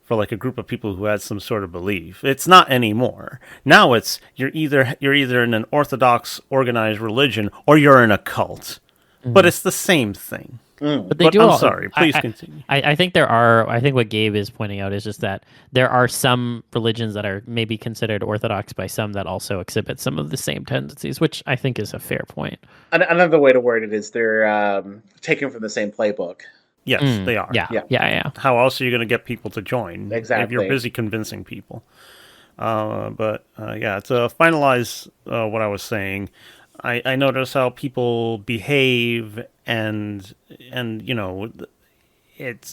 S2: for like a group of people who had some sort of belief. It's not anymore. Now it's you're either in an orthodox organized religion or you're in a cult. But it's the same thing.
S1: But they
S2: But
S1: do.
S2: I'm sorry. Please continue.
S1: I think there are. I think what Gabe is pointing out is just that there are some religions that are maybe considered orthodox by some that also exhibit some of the same tendencies, which I think is a fair point.
S3: another way to word it is they're taken from the same playbook.
S2: Yes, they are.
S1: Yeah.
S2: How else are you going to get people to join?
S3: Exactly.
S2: If you're busy convincing people. But to finalize what I was saying, I notice how people behave and it's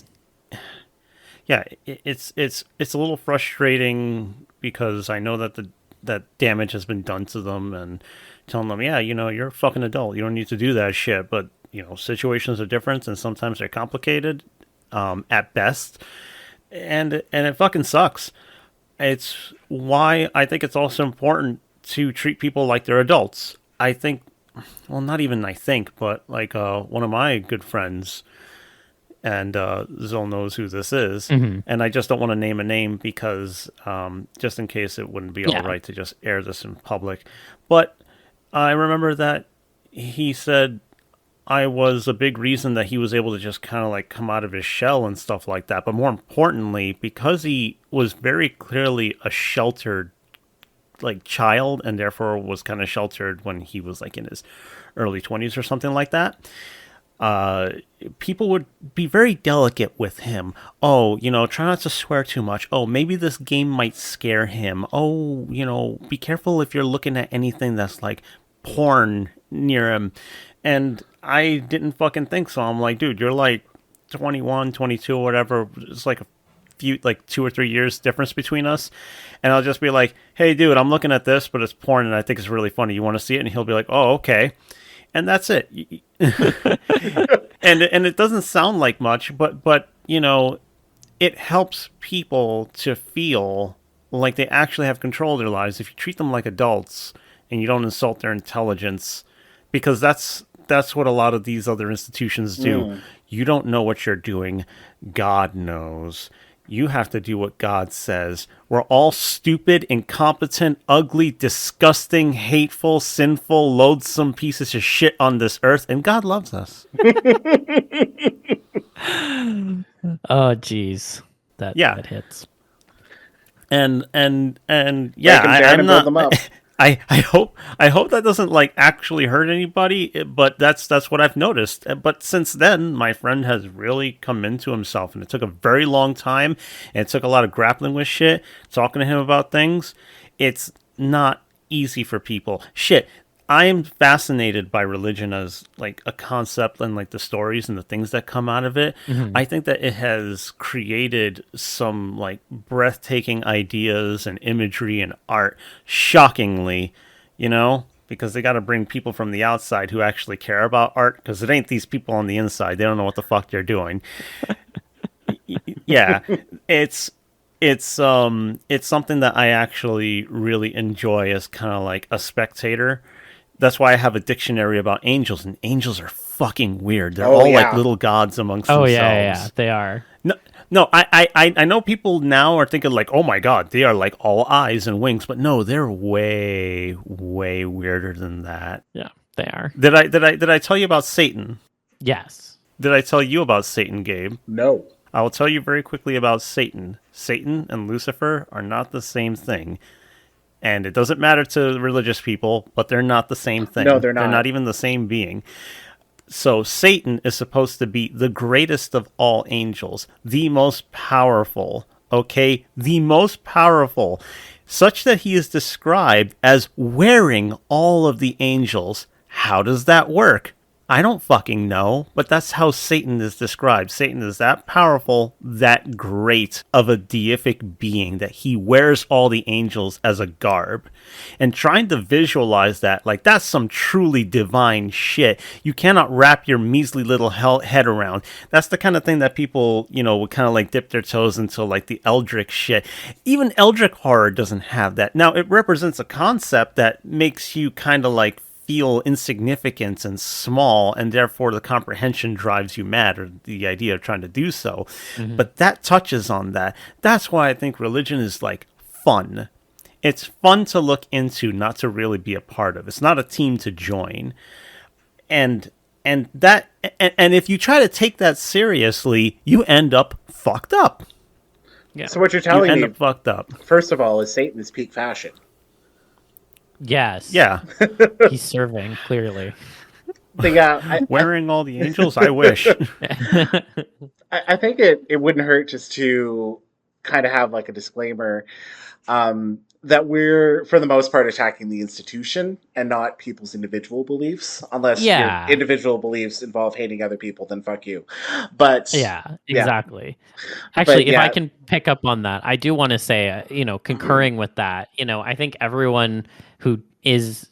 S2: it's a little frustrating because I know that damage has been done to them and telling them, you're a fucking adult, you don't need to do that shit, but situations are different and sometimes they're complicated at best, and it fucking sucks. It's why I think it's also important to treat people like they're adults. I think, well, not even I think, but like one of my good friends, and Zil knows who this is, and I just don't want to name a name because just in case it wouldn't be all right to just air this in public. But I remember that he said I was a big reason that he was able to just kind of like come out of his shell and stuff like that. But more importantly, because he was very clearly a sheltered like child and therefore was kind of sheltered when he was like in his early 20s or something like that, people would be very delicate with him. Try not to swear too much. Maybe this game might scare him. Be careful if you're looking at anything that's like porn near him. And I didn't fucking think so. I'm like, dude, you're like 21, 22 or whatever. It's like a few, like 2 or 3 years difference between us. And I'll just be like, hey, dude, I'm looking at this, but it's porn and I think it's really funny. You want to see it? And he'll be like, oh, okay. And that's it. and it doesn't sound like much, but it helps people to feel like they actually have control of their lives if you treat them like adults and you don't insult their intelligence, because that's what a lot of these other institutions do. You don't know what you're doing. God knows. You have to do what God says. We're all stupid, incompetent, ugly, disgusting, hateful, sinful, loathsome pieces of shit on this earth, and God loves us.
S1: Oh, geez. That hits.
S2: And
S3: Break 'em
S2: yeah,
S3: down
S2: I'm
S3: and build
S2: not.
S3: them up.
S2: I hope that doesn't like actually hurt anybody, but that's what I've noticed. But since then, my friend has really come into himself, and it took a very long time, and it took a lot of grappling with shit, talking to him about things. It's not easy for people. Shit, I am fascinated by religion as like a concept and like the stories and the things that come out of it. I think that it has created some like breathtaking ideas and imagery and art, shockingly, because they got to bring people from the outside who actually care about art, because it ain't these people on the inside. They don't know what the fuck they're doing. Yeah, it's something that I actually really enjoy as kind of like a spectator. That's why I have a dictionary about angels, and angels are fucking weird. They're like little gods amongst themselves.
S1: Yeah, they are.
S2: No, I know people now are thinking like, oh my god, they are like all eyes and wings, but no, they're way, way weirder than that.
S1: Yeah, they are.
S2: Did I tell you about Satan?
S1: Yes.
S2: Did I tell you about Satan, Gabe?
S3: No.
S2: I will tell you very quickly about Satan. Satan and Lucifer are not the same thing. And it doesn't matter to religious people, but they're not the same thing.
S3: No, they're not.
S2: They're not even the same being. So Satan is supposed to be the greatest of all angels, the most powerful, okay? The most powerful, such that he is described as wearing all of the angels. How does that work? I don't fucking know, but that's how Satan is described. Satan is that powerful, that great of a deific being that he wears all the angels as a garb. And trying to visualize that, like, that's some truly divine shit. You cannot wrap your measly little head around. That's the kind of thing that people, would kind of like dip their toes into, like the Eldritch shit. Even Eldritch horror doesn't have that. Now, it represents a concept that makes you kind of like feel insignificant and small, and therefore the comprehension drives you mad, or the idea of trying to do so. Mm-hmm. But that touches on that. That's why I think religion is like fun. It's fun to look into, not to really be a part of. It's not a team to join. And if you try to take that seriously, you end up fucked up.
S3: Yeah. So what you're telling me,
S2: end up fucked up.
S3: First of all, is Satan is peak fashion.
S1: Yes.
S2: Yeah.
S1: He's serving, clearly.
S3: But yeah,
S2: wearing all the angels, I wish.
S3: I think it wouldn't hurt just to kind of have like a disclaimer that we're, for the most part, attacking the institution and not people's individual beliefs. Unless your individual beliefs involve hating other people, then fuck you. But
S1: yeah, exactly. Actually, if I can pick up on that, I do want to say, concurring with that, I think everyone who is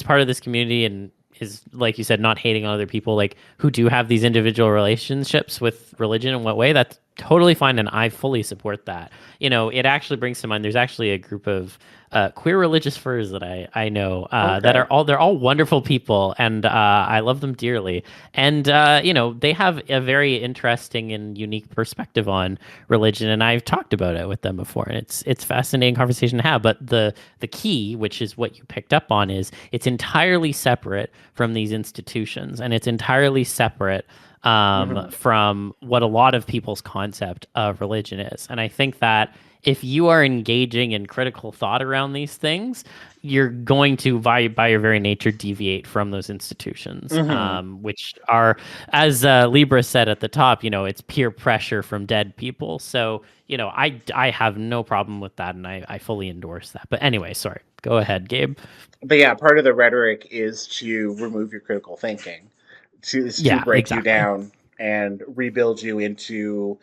S1: part of this community and is, like you said, not hating on other people, like who do have these individual relationships with religion in what way, that's totally fine, and I fully support that. It actually brings to mind, there's actually a group of queer religious furs that I know that they're all wonderful people, and I love them dearly. And they have a very interesting and unique perspective on religion, and I've talked about it with them before, and it's fascinating conversation to have. But the key, which is what you picked up on, is it's entirely separate from these institutions, and it's entirely separate from what a lot of people's concept of religion is. And I think that if you are engaging in critical thought around these things, you're going to, by your very nature, deviate from those institutions, which are, as Libra said at the top, it's peer pressure from dead people. So, I have no problem with that, and I fully endorse that. But anyway, sorry. Go ahead, Gabe.
S3: But yeah, part of the rhetoric is to remove your critical thinking. To break you down and rebuild you into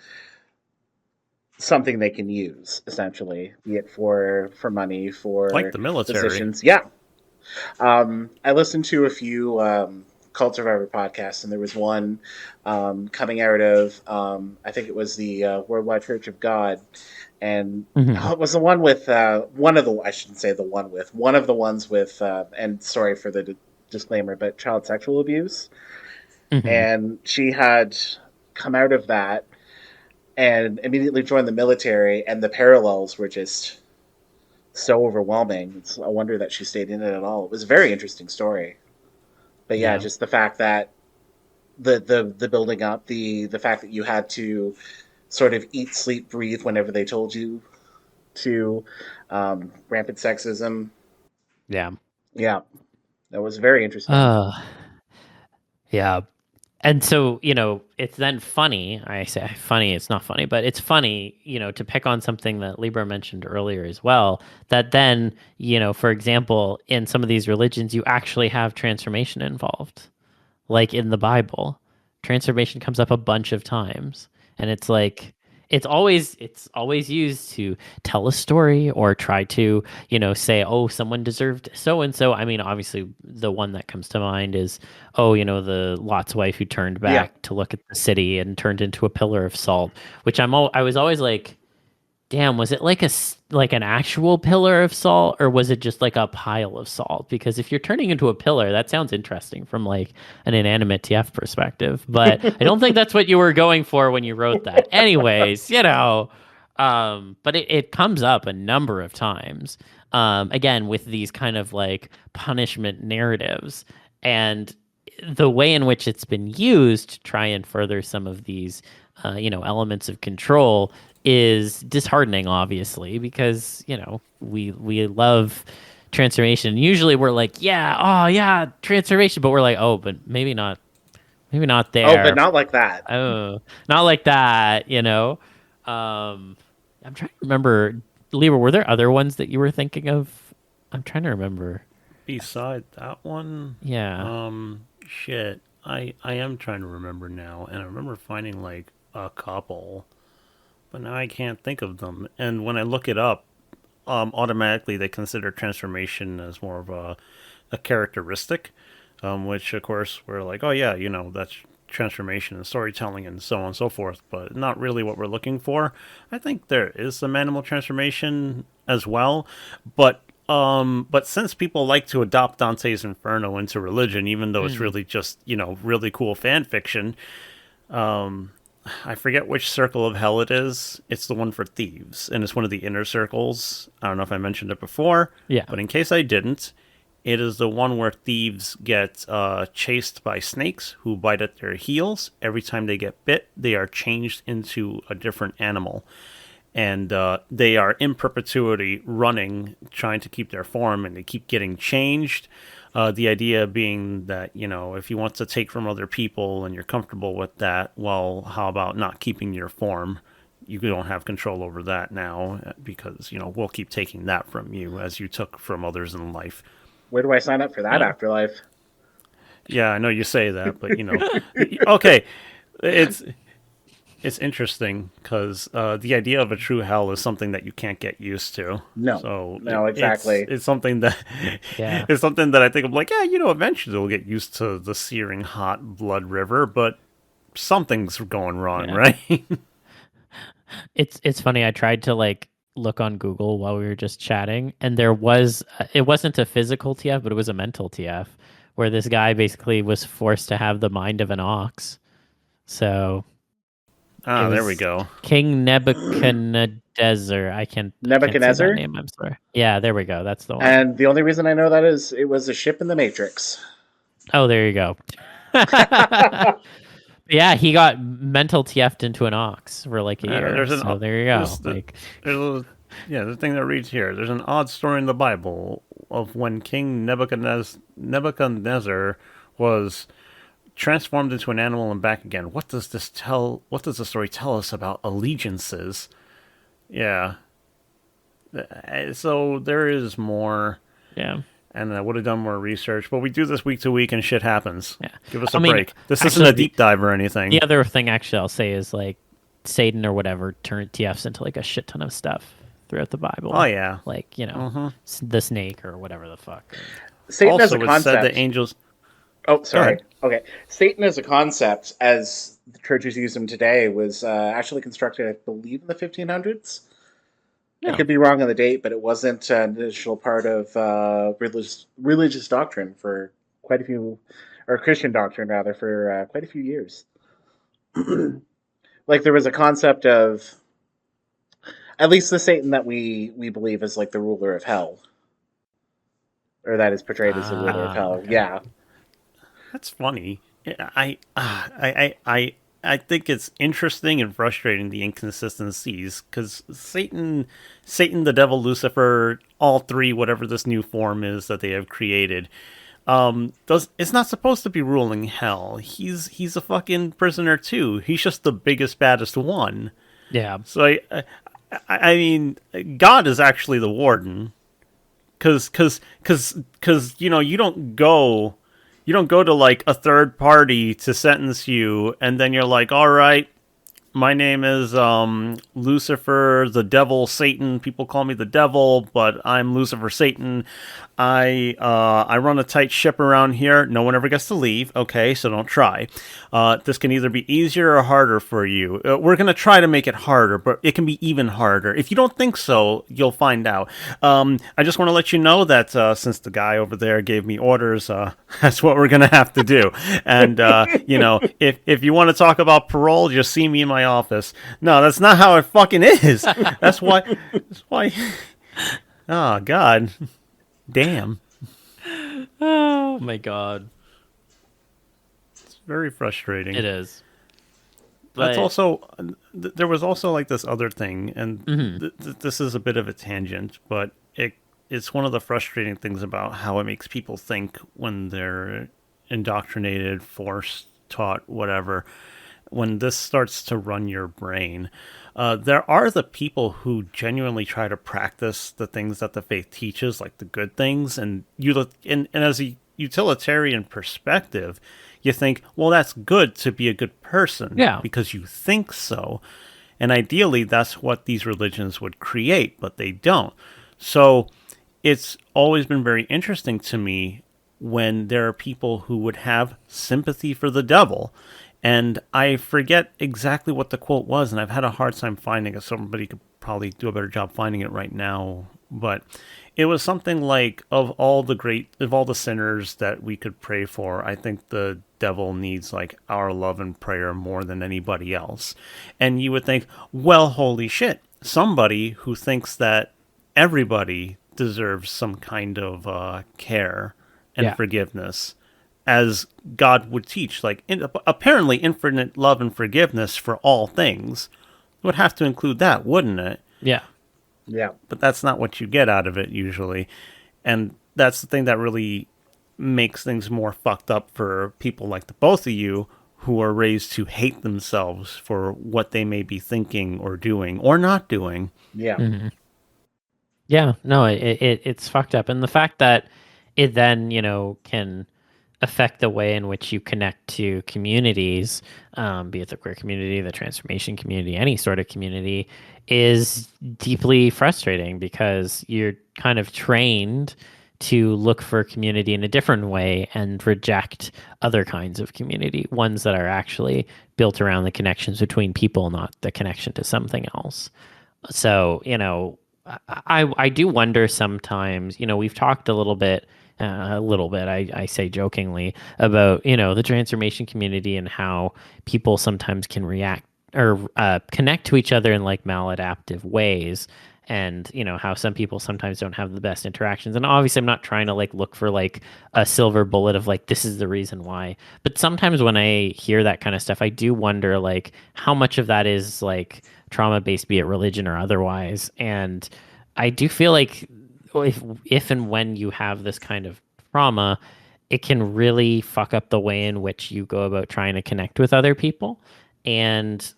S3: something they can use, essentially, be it for money, for
S2: like the military.
S3: Positions. Yeah. I listened to a few Cult Survivor podcasts, and there was one coming out of I think it was the Worldwide Church of God, and it was the one with one of the ones with and sorry for the disclaimer, but child sexual abuse. And she had come out of that and immediately joined the military, and the parallels were just so overwhelming. It's a wonder that she stayed in it at all. It was a very interesting story. But yeah, just the fact that the building up, the fact that you had to sort of eat, sleep, breathe whenever they told you to, rampant sexism.
S1: Yeah.
S3: Yeah. That was very interesting.
S1: Yeah. And so, it's then funny, I say funny, it's not funny, but it's funny, to pick on something that Libra mentioned earlier as well, that then, for example, in some of these religions, you actually have transformation involved. Like in the Bible, transformation comes up a bunch of times. And it's like, it's always used to tell a story or try to, say, oh, someone deserved so-and-so. I mean, obviously the one that comes to mind is, the Lot's wife who turned back to look at the city and turned into a pillar of salt, which I was always like, damn, was it like an actual pillar of salt, or was it just like a pile of salt? Because if you're turning into a pillar, that sounds interesting from like an inanimate TF perspective. But I don't think that's what you were going for when you wrote that. Anyways, but it comes up a number of times. Again, with these kind of like punishment narratives, and the way in which it's been used to try and further some of these, elements of control is disheartening, obviously, because we love transformation. Usually we're like, transformation, but we're like, oh, but maybe not there.
S3: Oh, but not like that.
S1: Oh, not like that. I'm trying to remember, Libra, were there other ones that you were thinking of? I'm trying to remember.
S2: Beside that one,
S1: yeah.
S2: Shit. I am trying to remember now, and I remember finding like a couple, but now I can't think of them. And when I look it up, automatically they consider transformation as more of a characteristic, which of course we're like, oh yeah, that's transformation and storytelling and so on and so forth, but not really what we're looking for. I think there is some animal transformation as well, but since people like to adopt Dante's Inferno into religion, even though it's really just really cool fan fiction, I forget which circle of hell it is. It's the one for thieves, and it's one of the inner circles. I don't know if I mentioned it before,
S1: Yeah.
S2: but in case I didn't, it is the one where thieves get chased by snakes who bite at their heels. Every time they get bit, they are changed into a different animal. And they are in perpetuity running, trying to keep their form, and they keep getting changed. The idea being that, if you want to take from other people and you're comfortable with that, well, how about not keeping your form? You don't have control over that now because, we'll keep taking that from you as you took from others in life.
S3: Where do I sign up for that afterlife?
S2: Yeah, I know you say that, but, okay, it's interesting because the idea of a true hell is something that you can't get used to.
S3: No, exactly.
S2: It's something that it's something that I think I'm like, yeah, eventually we'll get used to the searing hot blood river, but something's going wrong, right?
S1: It's funny. I tried to look on Google while we were just chatting, and there was it wasn't a physical TF, but it was a mental TF, where this guy basically was forced to have the mind of an ox. So.
S2: There we go.
S1: King Nebuchadnezzar. I can't
S3: Nebuchadnezzar?
S1: say that name, I'm sorry. Yeah, there we go. That's the one.
S3: And the only reason I know that is it was a ship in the Matrix.
S1: Oh, there you go. Yeah, he got mental TF'd into an ox for like a year. So there you go.
S2: There's the thing that reads here. There's an odd story in the Bible of when King Nebuchadnezzar was transformed into an animal and back again. What does the story tell us about allegiances? Yeah. So there is more.
S1: Yeah.
S2: And I would have done more research, but we do this week to week and shit happens.
S1: Yeah.
S2: Give us a break. This isn't a deep dive or anything.
S1: The other thing actually I'll say is Satan or whatever turned TFs into a shit ton of stuff throughout the Bible.
S2: Oh yeah.
S1: The snake or whatever the fuck.
S3: Satan
S2: also,
S3: as a concept.
S2: Said that angels.
S3: Oh, sorry. Okay. Satan as a concept, as the churches use him today, was actually constructed, I believe, in the 1500s. Yeah. I could be wrong on the date, but it wasn't an initial part of religious doctrine for quite a few, or Christian doctrine, rather, for quite a few years. There was a concept of, at least the Satan that we believe is the ruler of hell. Or that is portrayed as the ruler of hell. Okay. Yeah.
S2: That's funny. I think it's interesting and frustrating, the inconsistencies, because Satan, the devil, Lucifer, all three, whatever this new form is that they have created, it's not supposed to be ruling hell. He's a fucking prisoner too. He's just the biggest, baddest one.
S1: Yeah.
S2: So I mean, God is actually the warden, because you don't go to a third party to sentence you, and then you're like, all right, my name is Lucifer, the devil, Satan. People call me the devil, but I'm Lucifer, Satan. I run a tight ship around here. No one ever gets to leave. Okay, so don't try. This can either be easier or harder for you. We're going to try to make it harder, but it can be even harder. If you don't think so, you'll find out. I just want to let you know that since the guy over there gave me orders, that's what we're going to have to do. And, if you want to talk about parole, just see me in my office. No, that's not how it fucking is. That's why. Oh, God. Damn.
S1: Oh, my God.
S2: It's very frustrating.
S1: It is.
S2: That's also, there was also this other thing, and this is a bit of a tangent, but it's one of the frustrating things about how it makes people think when they're indoctrinated, forced, taught, whatever. When this starts to run your brain, there are the people who genuinely try to practice the things that the faith teaches, like the good things, and as you utilitarian perspective, you think, well, that's good to be a good person
S1: Yeah.
S2: because you think so. And ideally, that's what these religions would create, but they don't. So it's always been very interesting to me when there are people who would have sympathy for the devil. And I forget exactly what the quote was, and I've had a hard time finding it. Somebody could probably do a better job finding it right now. But it was something like, of all the sinners that we could pray for, I think the devil needs like our love and prayer more than anybody else. And you would think, well, holy shit, somebody who thinks that everybody deserves some kind of care and
S1: Yeah.
S2: forgiveness, as God would teach, like apparently infinite love and forgiveness for all things would have to include that, wouldn't it?
S1: Yeah.
S3: Yeah.
S2: But that's not what you get out of it usually. And that's the thing that really makes things more fucked up for people like the both of you, who are raised to hate themselves for what they may be thinking or doing or not doing.
S3: Yeah.
S1: Mm-hmm. Yeah, no, it's fucked up, and the fact that it then can affect the way in which you connect to communities, be it the queer community, the transformation community, any sort of community, is deeply frustrating because you're kind of trained to look for community in a different way and reject other kinds of community, ones that are actually built around the connections between people, not the connection to something else. So, I do wonder sometimes, we've talked a little bit, I say jokingly, about, the transformation community and how people sometimes can react or connect to each other in like maladaptive ways. And, how some people sometimes don't have the best interactions. And obviously, I'm not trying to like look for like a silver bullet of like, this is the reason why. But sometimes when I hear that kind of stuff, I do wonder like how much of that is like trauma based, be it religion or otherwise. And I do feel like if and when you have this kind of trauma, it can really fuck up the way in which you go about trying to connect with other people. And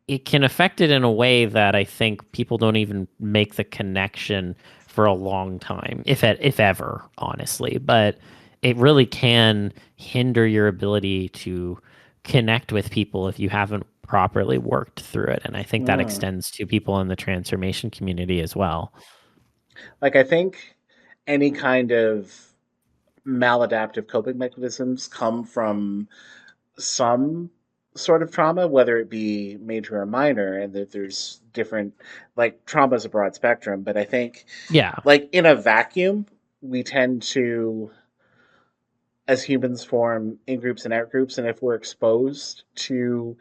S1: it can affect it in a way that I think people don't even make the connection for a long time, if ever, honestly. But it really can hinder your ability to connect with people if you haven't properly worked through it. And I think that
S3: Mm.
S1: extends to people in the transformation community as well.
S3: Like, I think any kind of maladaptive coping mechanisms come from some sort of trauma, whether it be major or minor, and that there's different, like, trauma is a broad spectrum. But I think,
S1: Yeah.
S3: like, in a vacuum, we tend to, as humans, form in groups and out groups. And if we're exposed to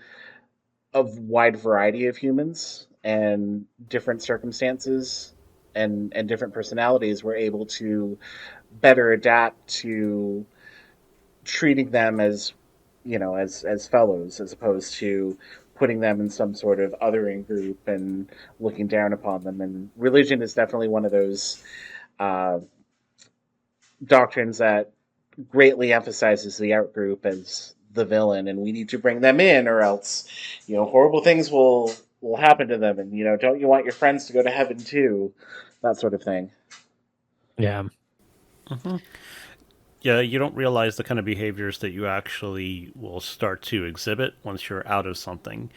S3: a wide variety of humans and different circumstances and different personalities, we're able to better adapt to treating them as as fellows, as opposed to putting them in some sort of othering group and looking down upon them. And religion is definitely one of those uh, doctrines that greatly emphasizes the out group as the villain, and we need to bring them in, or else horrible things will happen to them. And don't you want your friends to go to heaven too? That sort of thing.
S1: Yeah.
S2: Mm-hmm. Yeah, you don't realize the kind of behaviors that you actually will start to exhibit once you're out of something.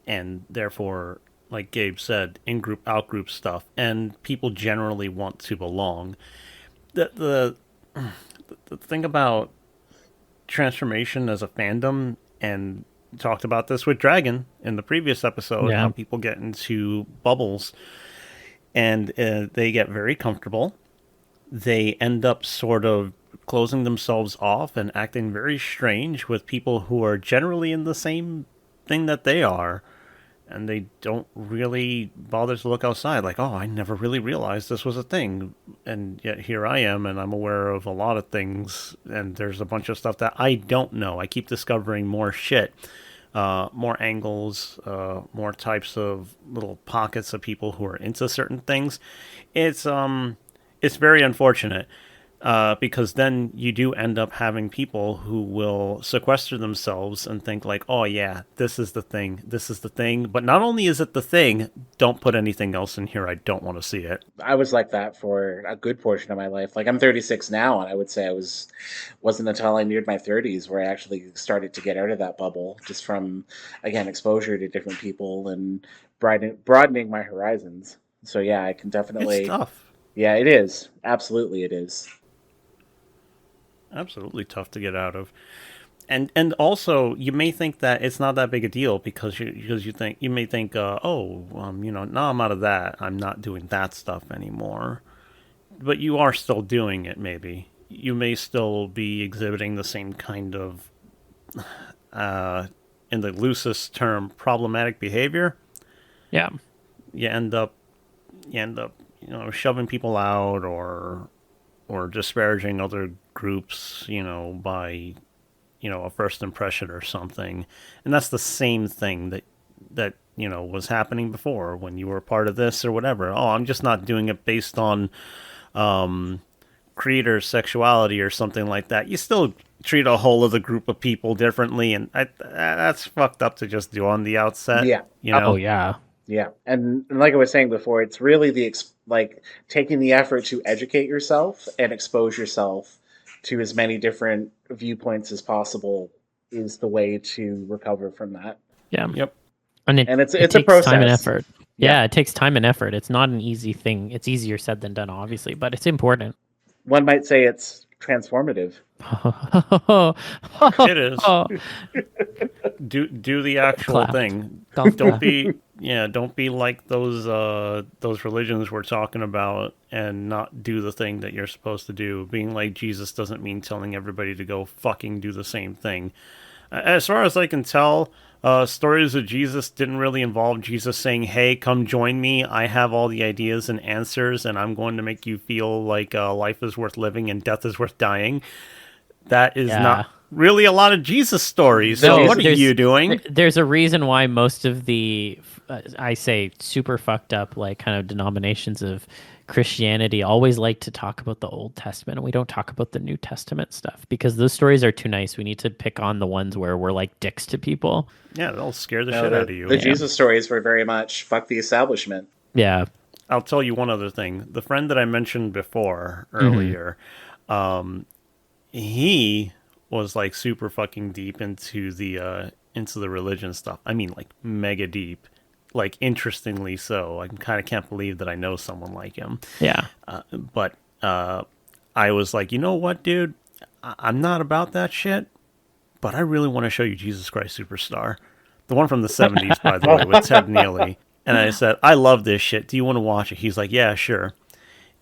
S2: And therefore, like Gabe said, in group, out group stuff. And people generally want to belong. The thing about transformation as a fandom, and talked about this with Dragon in the previous episode,
S1: Yeah.
S2: how people get into bubbles and they get very comfortable. They end up sort of closing themselves off and acting very strange with people who are generally in the same thing that they are. And they don't really bother to look outside, like, oh, I never really realized this was a thing. And yet here I am, and I'm aware of a lot of things, and there's a bunch of stuff that I don't know. I keep discovering more shit, more angles, more types of little pockets of people who are into certain things. It's very unfortunate. Because then you do end up having people who will sequester themselves and think like, oh yeah, this is the thing. But not only is it the thing, don't put anything else in here. I don't want to see it.
S3: I was like that for a good portion of my life. Like I'm 36 now, and I would say wasn't until I neared my 30s where I actually started to get out of that bubble, just from, again, exposure to different people and broadening my horizons. So yeah, I can definitely.
S2: It's tough.
S3: Yeah, it is. Absolutely, it is.
S2: Absolutely tough to get out of. And also you may think that it's not that big a deal because you may think now I'm out of that, I'm not doing that stuff anymore, but you are still doing it. Maybe you may still be exhibiting the same kind of in the loosest term problematic behavior.
S1: Yeah.
S2: You end up shoving people out or disparaging other groups, by, a first impression or something. And that's the same thing that was happening before when you were part of this or whatever. Oh, I'm just not doing it based on creator sexuality or something like that. You still treat a whole other group of people differently, and that's fucked up to just do on the outset.
S3: Yeah.
S1: Oh, yeah.
S3: Yeah, and like I was saying before, it's really taking the effort to educate yourself and expose yourself to as many different viewpoints as possible is the way to recover from that.
S1: Yeah.
S2: Yep.
S3: And it takes
S1: a process.
S3: Time
S1: and effort. Yeah, it takes time and effort. It's not an easy thing. It's easier said than done, obviously, but it's important.
S3: One might say it's transformative.
S2: It is. Do the actual thing. Don't be like those religions we're talking about and not do the thing that you're supposed to do. Being like Jesus doesn't mean telling everybody to go fucking do the same thing. As far as I can tell, stories of Jesus didn't really involve Jesus saying, hey, come join me. I have all the ideas and answers, and I'm going to make you feel like life is worth living and death is worth dying. That is not really a lot of Jesus stories. So what are you doing?
S1: There's a reason why most of the, I say, super fucked up, like, kind of denominations of Christianity always like to talk about the Old Testament, and we don't talk about the New Testament stuff because those stories are too nice. We need to pick on the ones where we're like dicks to people.
S2: Yeah, they'll scare the shit out of you.
S3: The Jesus stories were very much fuck the establishment.
S1: Yeah.
S2: I'll tell you one other thing. The friend that I mentioned before earlier, he was like super fucking deep into the religion stuff. I mean, like mega deep. Like, interestingly so. I kind of can't believe that I know someone like him.
S1: Yeah.
S2: But I was like, you know what, dude? I'm not about that shit, but I really want to show you Jesus Christ Superstar. The one from the 70s, by the way, with Ted Neely. And I said, I love this shit. Do you want to watch it? He's like, yeah, sure.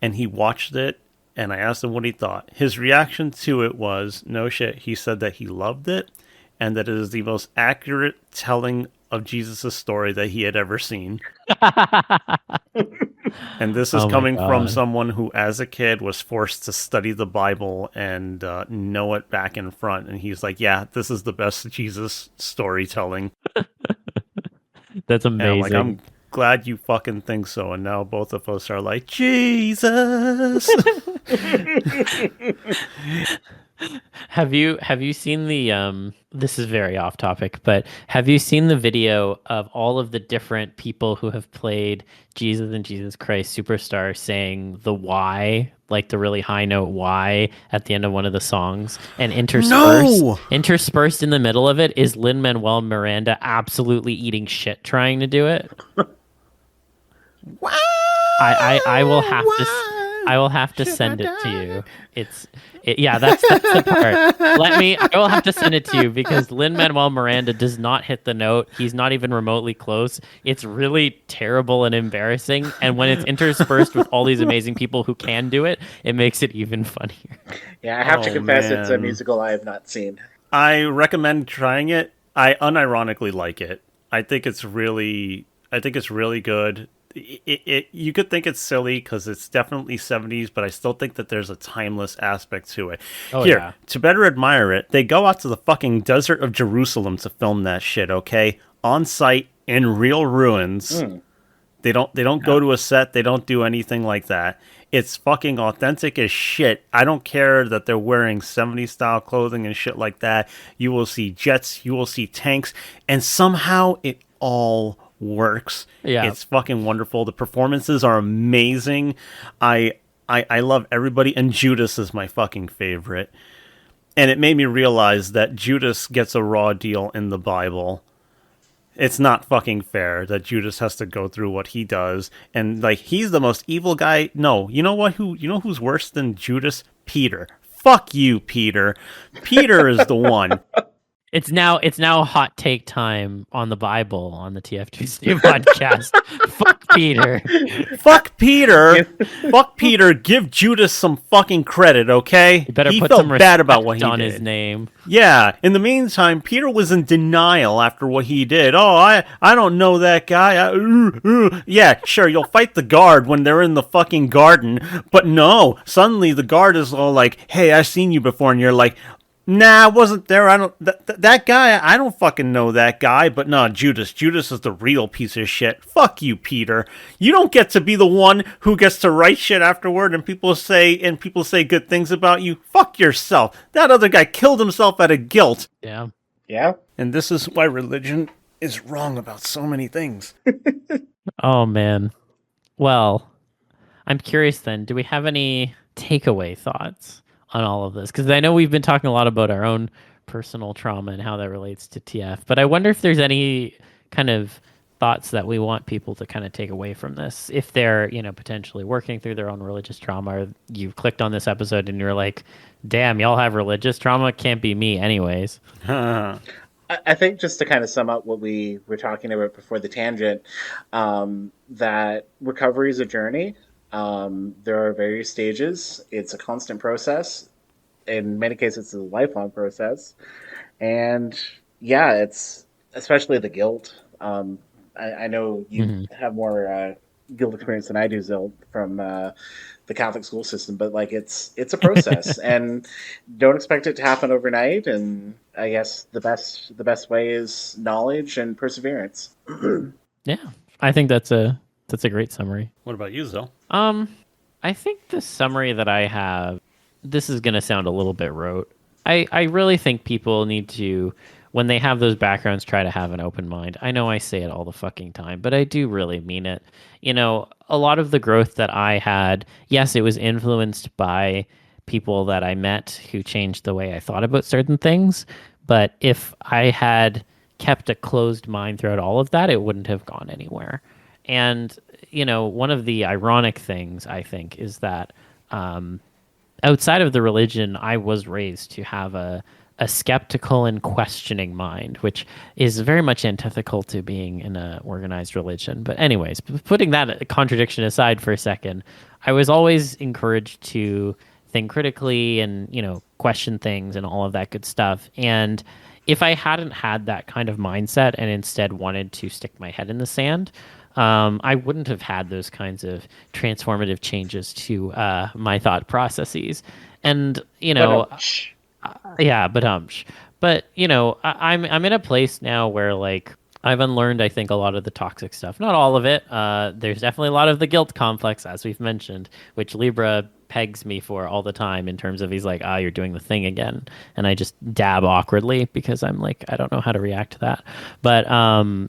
S2: And he watched it, and I asked him what he thought. His reaction to it was, no shit. He said that he loved it, and that it is the most accurate telling of Jesus' story that he had ever seen. And this is coming from someone who, as a kid, was forced to study the Bible and know it back and front. And he's like, yeah, this is the best Jesus storytelling.
S1: That's amazing.
S2: And I'm glad you fucking think so. And now both of us are like, Jesus.
S1: Have you seen the this is very off topic, but have you seen the video of all of the different people who have played Jesus and Jesus Christ Superstar saying the why, like the really high note why at the end of one of the songs, and interspersed in the middle of it is Lin-Manuel Miranda absolutely eating shit trying to do it. I will have to send it to you. That's the part. I will have to send it to you because Lin-Manuel Miranda does not hit the note. He's not even remotely close. It's really terrible and embarrassing. And when it's interspersed with all these amazing people who can do it, it makes it even funnier.
S3: Yeah, I have to confess, it's a musical I have not seen.
S2: I recommend trying it. I unironically like it. I think it's really good. You could think it's silly because it's definitely 70s, but I still think that there's a timeless aspect to it. To better admire it, they go out to the fucking desert of Jerusalem to film that shit, okay? On site, in real ruins. They don't go to a set. They don't do anything like that. It's fucking authentic as shit. I don't care that they're wearing 70s style clothing and shit like that. You will see jets, you will see tanks, and somehow it all works.
S1: Yeah.
S2: It's fucking wonderful. The performances are amazing. I love everybody, and Judas is my fucking favorite. And it made me realize that Judas gets a raw deal in the Bible. It's not fucking fair that Judas has to go through what he does, and like he's the most evil guy. No, you know what? You know who's worse than Judas? Peter. Fuck you, Peter. Peter is the one.
S1: It's now hot take time on the Bible on the TFTuesday podcast. Fuck Peter.
S2: Fuck Peter. Fuck Peter. Give Judas some fucking credit, okay?
S1: You better
S2: he
S1: put
S2: felt
S1: some
S2: bad about what he
S1: on
S2: did.
S1: his name.
S2: Yeah. In the meantime, Peter was in denial after what he did. Oh, I don't know that guy. Yeah, sure. You'll fight the guard when they're in the fucking garden, but no. Suddenly the guard is all like, "Hey, I've seen you before," and you're like, "Nah, I wasn't there. I don't. That guy. I don't fucking know that guy." But no, Judas. Judas is the real piece of shit. Fuck you, Peter. You don't get to be the one who gets to write shit afterward, and people say good things about you. Fuck yourself. That other guy killed himself out of guilt.
S1: Yeah.
S3: Yeah.
S2: And this is why religion is wrong about so many things.
S1: Oh man. Well, I'm curious then. Do we have any takeaway thoughts on all of this? Because I know we've been talking a lot about our own personal trauma and how that relates to TF, but I wonder if there's any kind of thoughts that we want people to kind of take away from this if they're, potentially working through their own religious trauma, or you clicked on this episode and you're like, damn, y'all have religious trauma, can't be me anyways.
S3: I think just to kind of sum up what we were talking about before the tangent, that recovery is a journey. There are various stages. It's a constant process. In many cases, it's a lifelong process. And yeah, it's especially the guilt. I know you have more guilt experience than I do, Zil, from the Catholic school system, but like it's a process, and don't expect it to happen overnight. And I guess the best way is knowledge and perseverance.
S1: Yeah, I think that's a great summary.
S2: What about you, Zil?
S1: I think the summary that I have, this is going to sound a little bit rote. I really think people need to, when they have those backgrounds, try to have an open mind. I know I say it all the fucking time, but I do really mean it. A lot of the growth that I had, yes, it was influenced by people that I met who changed the way I thought about certain things. But if I had kept a closed mind throughout all of that, it wouldn't have gone anywhere. And, one of the ironic things, I think, is that outside of the religion, I was raised to have a skeptical and questioning mind, which is very much antithetical to being in an organized religion. But anyways, putting that contradiction aside for a second, I was always encouraged to think critically and, question things and all of that good stuff. And if I hadn't had that kind of mindset and instead wanted to stick my head in the sand, I wouldn't have had those kinds of transformative changes to my thought processes. And, yeah, but I'm in a place now where like I've unlearned, I think, a lot of the toxic stuff. Not all of it. There's definitely a lot of the guilt complex, as we've mentioned, which Libra pegs me for all the time in terms of he's like, you're doing the thing again. And I just dab awkwardly because I'm like, I don't know how to react to that. But,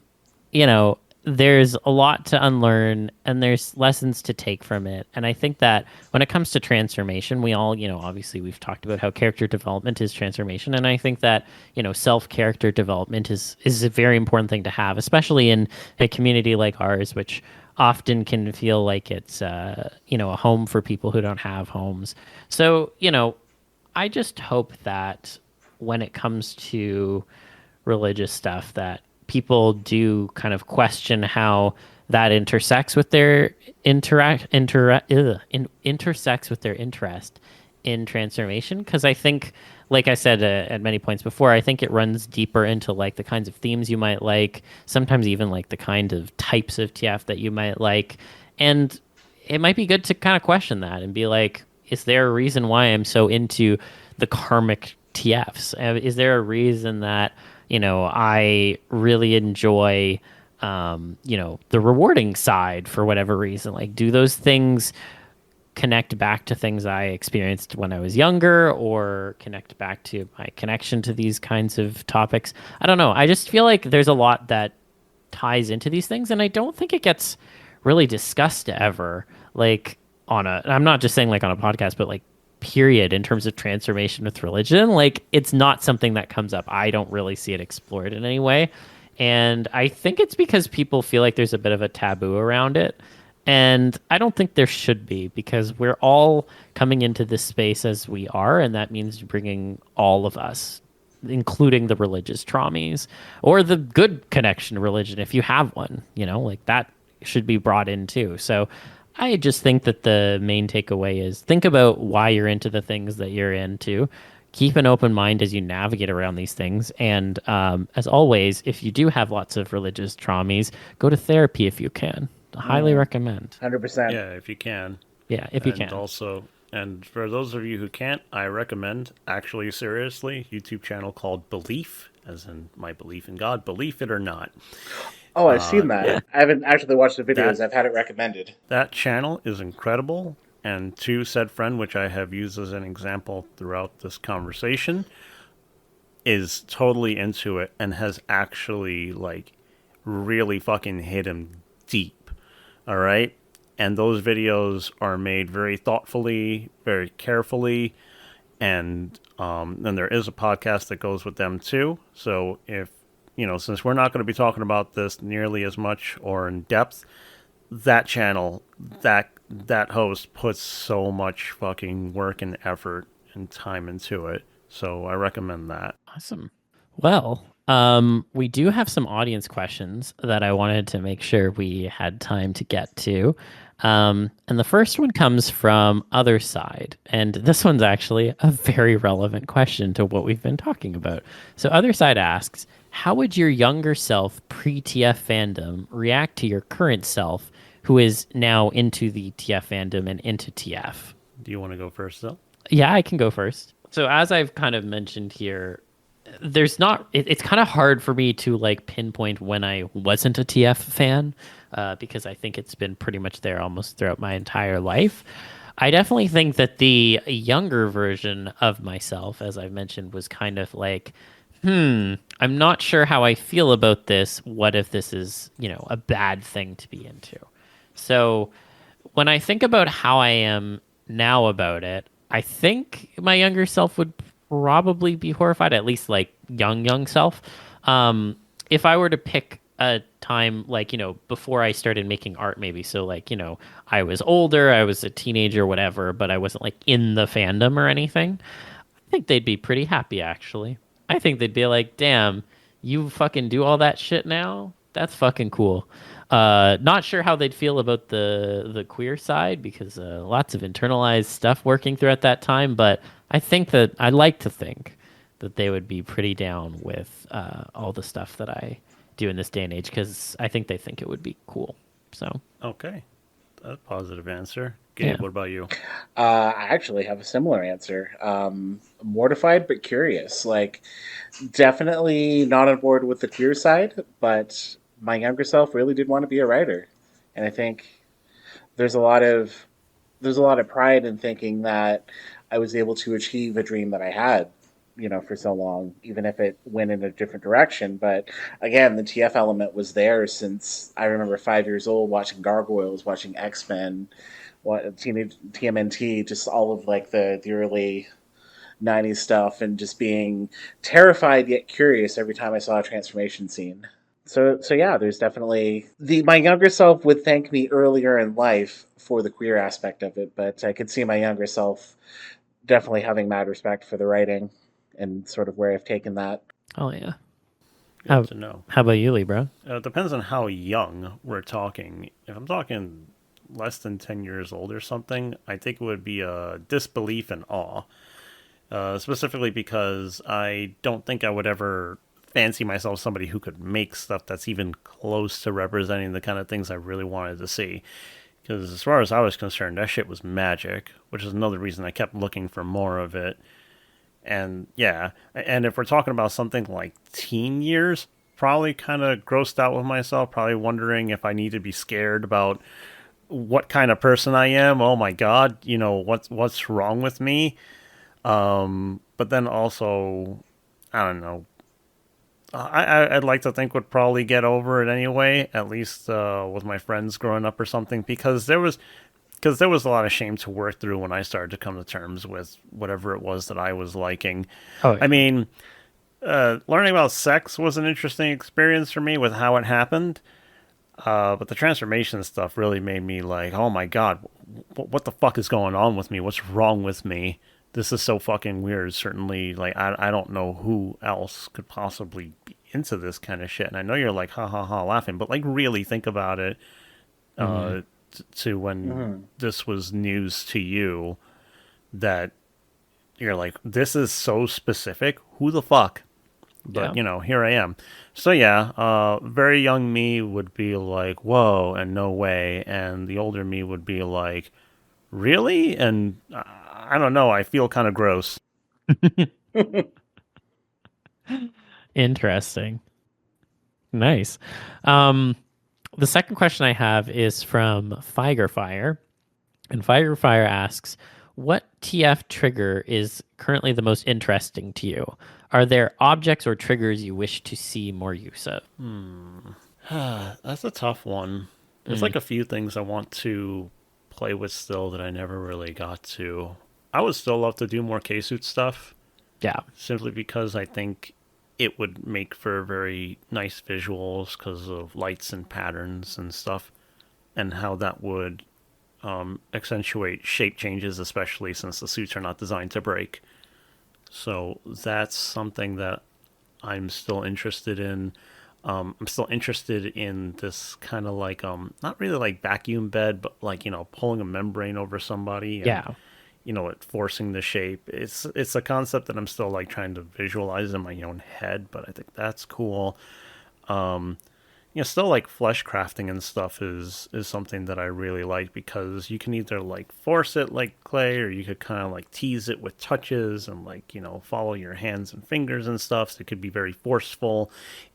S1: there's a lot to unlearn and there's lessons to take from it. And I think that when it comes to transformation, we all, obviously we've talked about how character development is transformation. And I think that, self-character development is a very important thing to have, especially in a community like ours, which often can feel like it's, a home for people who don't have homes. So, I just hope that when it comes to religious stuff that people do kind of question how that intersects with their intersects with their interest in transformation. Because I think, like I said at many points before, I think it runs deeper into like the kinds of themes you might like, sometimes even like the kind of types of TF that you might like. And it might be good to kind of question that and be like, is there a reason why I'm so into the karmic TFs? Is there a reason that I really enjoy the rewarding side for whatever reason. Like, do those things connect back to things I experienced when I was younger, or connect back to my connection to these kinds of topics? I don't know. I just feel like there's a lot that ties into these things, and I don't think it gets really discussed ever. Like, I'm not just saying like on a podcast, but like period, in terms of transformation with religion. Like, it's not something that comes up. I don't really see it explored in any way. And I think it's because people feel like there's a bit of a taboo around it. And I don't think there should be, because we're all coming into this space as we are. And that means bringing all of us, including the religious traumas or the good connection to religion, if you have one, like that should be brought in too. So I just think that the main takeaway is think about why you're into the things that you're into. Keep an open mind as you navigate around these things. And as always, if you do have lots of religious traumas, go to therapy if you can. I highly recommend.
S3: 100%.
S2: Yeah, if you can.
S1: Yeah, if you can.
S2: And also, and for those of you who can't, I recommend, actually seriously, YouTube channel called Belief, as in my belief in God, believe it or not.
S3: Oh, I've seen that.
S1: Yeah.
S3: I haven't actually watched the videos. I've had it recommended.
S2: That channel is incredible, and to said friend, which I have used as an example throughout this conversation, is totally into it and has actually, like, really fucking hit him deep. All right? And those videos are made very thoughtfully, very carefully, and then there is a podcast that goes with them too. So if, since we're not going to be talking about this nearly as much or in depth, that channel, that host puts so much fucking work and effort and time into it. So I recommend that.
S1: Awesome. Well, we do have some audience questions that I wanted to make sure we had time to get to. And the first one comes from Other Side. And this one's actually a very relevant question to what we've been talking about. So Other Side asks, how would your younger self pre-TF fandom react to your current self, who is now into the TF fandom and into TF?
S2: Do you want to go first, though?
S1: Yeah, I can go first. So as I've kind of mentioned here, it's kind of hard for me to like pinpoint when I wasn't a TF fan, because I think it's been pretty much there almost throughout my entire life. I definitely think that the younger version of myself, as I've mentioned, was kind of like, I'm not sure how I feel about this. What if this is, a bad thing to be into? So when I think about how I am now about it, I think my younger self would probably be horrified, at least like young self. If I were to pick a time, like, before I started making art, maybe. So like, I was older, I was a teenager, whatever, but I wasn't like in the fandom or anything. I think they'd be pretty happy, actually. I think they'd be like, damn, you fucking do all that shit now? That's fucking cool. Not sure how they'd feel about the queer side, because lots of internalized stuff working through at that time, but I'd like to think that they would be pretty down with all the stuff that I do in this day and age, because I think they think it would be cool. So
S2: Okay. That's a positive answer. Gabe,
S1: Yeah.
S2: what about you?
S3: I actually have a similar answer. Mortified but curious. Like, definitely not on board with the queer side, but my younger self really did want to be a writer, and I think there's a lot of pride in thinking that I was able to achieve a dream that I had, for so long, even if it went in a different direction. But again, the TF element was there since I remember 5 years old, watching Gargoyles, watching X-Men, Teenage TMNT, just all of like the early 90s stuff, and just being terrified yet curious every time I saw a transformation scene. So yeah, there's definitely my younger self would thank me earlier in life for the queer aspect of it, but I could see my younger self definitely having mad respect for the writing and sort of where I've taken that.
S1: Oh yeah.
S2: Good to know.
S1: How about you, Libra?
S2: It depends on how young we're talking. If I'm talking less than 10 years old or something, I think it would be a disbelief and awe. Specifically because I don't think I would ever fancy myself somebody who could make stuff that's even close to representing the kind of things I really wanted to see. Because as far as I was concerned, that shit was magic, which is another reason I kept looking for more of it. And yeah, and if we're talking about something like teen years, probably kind of grossed out with myself, probably wondering if I need to be scared about what kind of person I am. Oh my God, what's wrong with me? But then also, I don't know. I'd like to think would probably get over it anyway, at least with my friends growing up or something, because there was a lot of shame to work through when I started to come to terms with whatever it was that I was liking.
S1: Oh, yeah.
S2: I mean, learning about sex was an interesting experience for me with how it happened. But the transformation stuff really made me like, oh my God, what the fuck is going on with me? What's wrong with me? This is so fucking weird. Certainly, like, I don't know who else could possibly be into this kind of shit. And I know you're like, ha ha ha, laughing, but like, really think about it to when this was news to you that you're like, this is so specific. Who the fuck? But here I am. So yeah, very young me would be like, whoa, and no way. And the older me would be like, really? And I don't know, I feel kind of gross.
S1: Interesting. Nice. The second question I have is from Figerfire. And Figerfire asks, what TF trigger is currently the most interesting to you? Are there objects or triggers you wish to see more use of?
S2: That's a tough one. There's like a few things I want to play with still that I never really got to. I would still love to do more K-suit stuff.
S1: Yeah.
S2: Simply because I think it would make for very nice visuals because of lights and patterns and stuff, and how that would accentuate shape changes, especially since the suits are not designed to break. So that's something that I'm still interested in. I'm still interested in this kind of like not really like vacuum bed, but like pulling a membrane over somebody. And, it forcing the shape. It's a concept that I'm still like trying to visualize in my own head, but I think that's cool. Still like flesh crafting and stuff is something that I really like, because you can either like force it like clay, or you could kind of like tease it with touches and like follow your hands and fingers and stuff. So it could be very forceful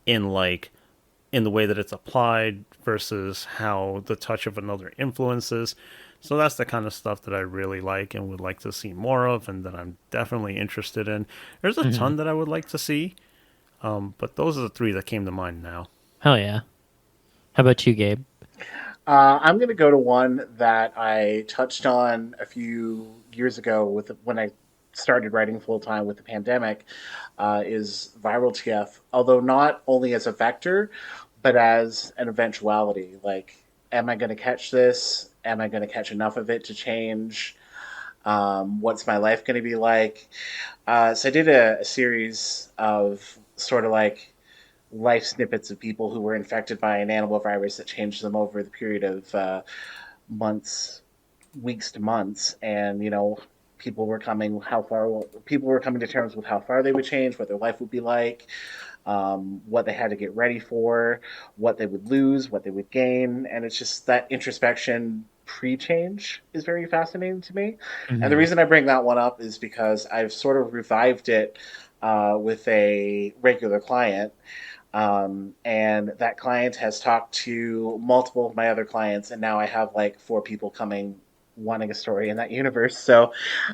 S2: in the way that it's applied versus how the touch of another influences. So that's the kind of stuff that I really like and would like to see more of, and that I'm definitely interested in. There's a ton that I would like to see, but those are the three that came to mind now.
S1: Hell yeah. How about you, Gabe?
S3: I'm going to go to one that I touched on a few years ago when I started writing full time with the pandemic, is viral TF. Although not only as a vector, but as an eventuality. Like, am I going to catch this? Am I going to catch enough of it to change? What's my life going to be like? So I did a series of sort of like life snippets of people who were infected by an animal virus that changed them over the period of weeks to months, and people were coming to terms with how far they would change, what their life would be like, what they had to get ready for, what they would lose, what they would gain, and it's just that introspection pre-change is very fascinating to me. And the reason I bring that one up is because I've sort of revived it with a regular client. And that client has talked to multiple of my other clients, and now I have like 4 people coming wanting a story in that universe. So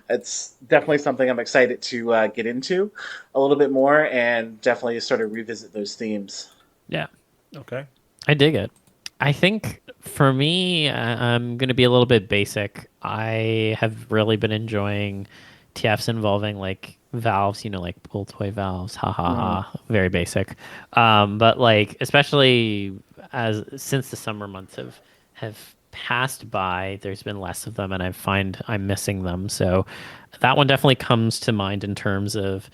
S3: it's definitely something I'm excited to get into a little bit more, and definitely sort of revisit those themes.
S1: Yeah.
S2: Okay.
S1: I dig it. I think for me, I'm going to be a little bit basic. I have really been enjoying TFs involving like valves, like pull toy valves. Ha ha ha. Very basic. But like, especially since the summer months have passed by, there's been less of them, and I find I'm missing them. So that one definitely comes to mind in terms of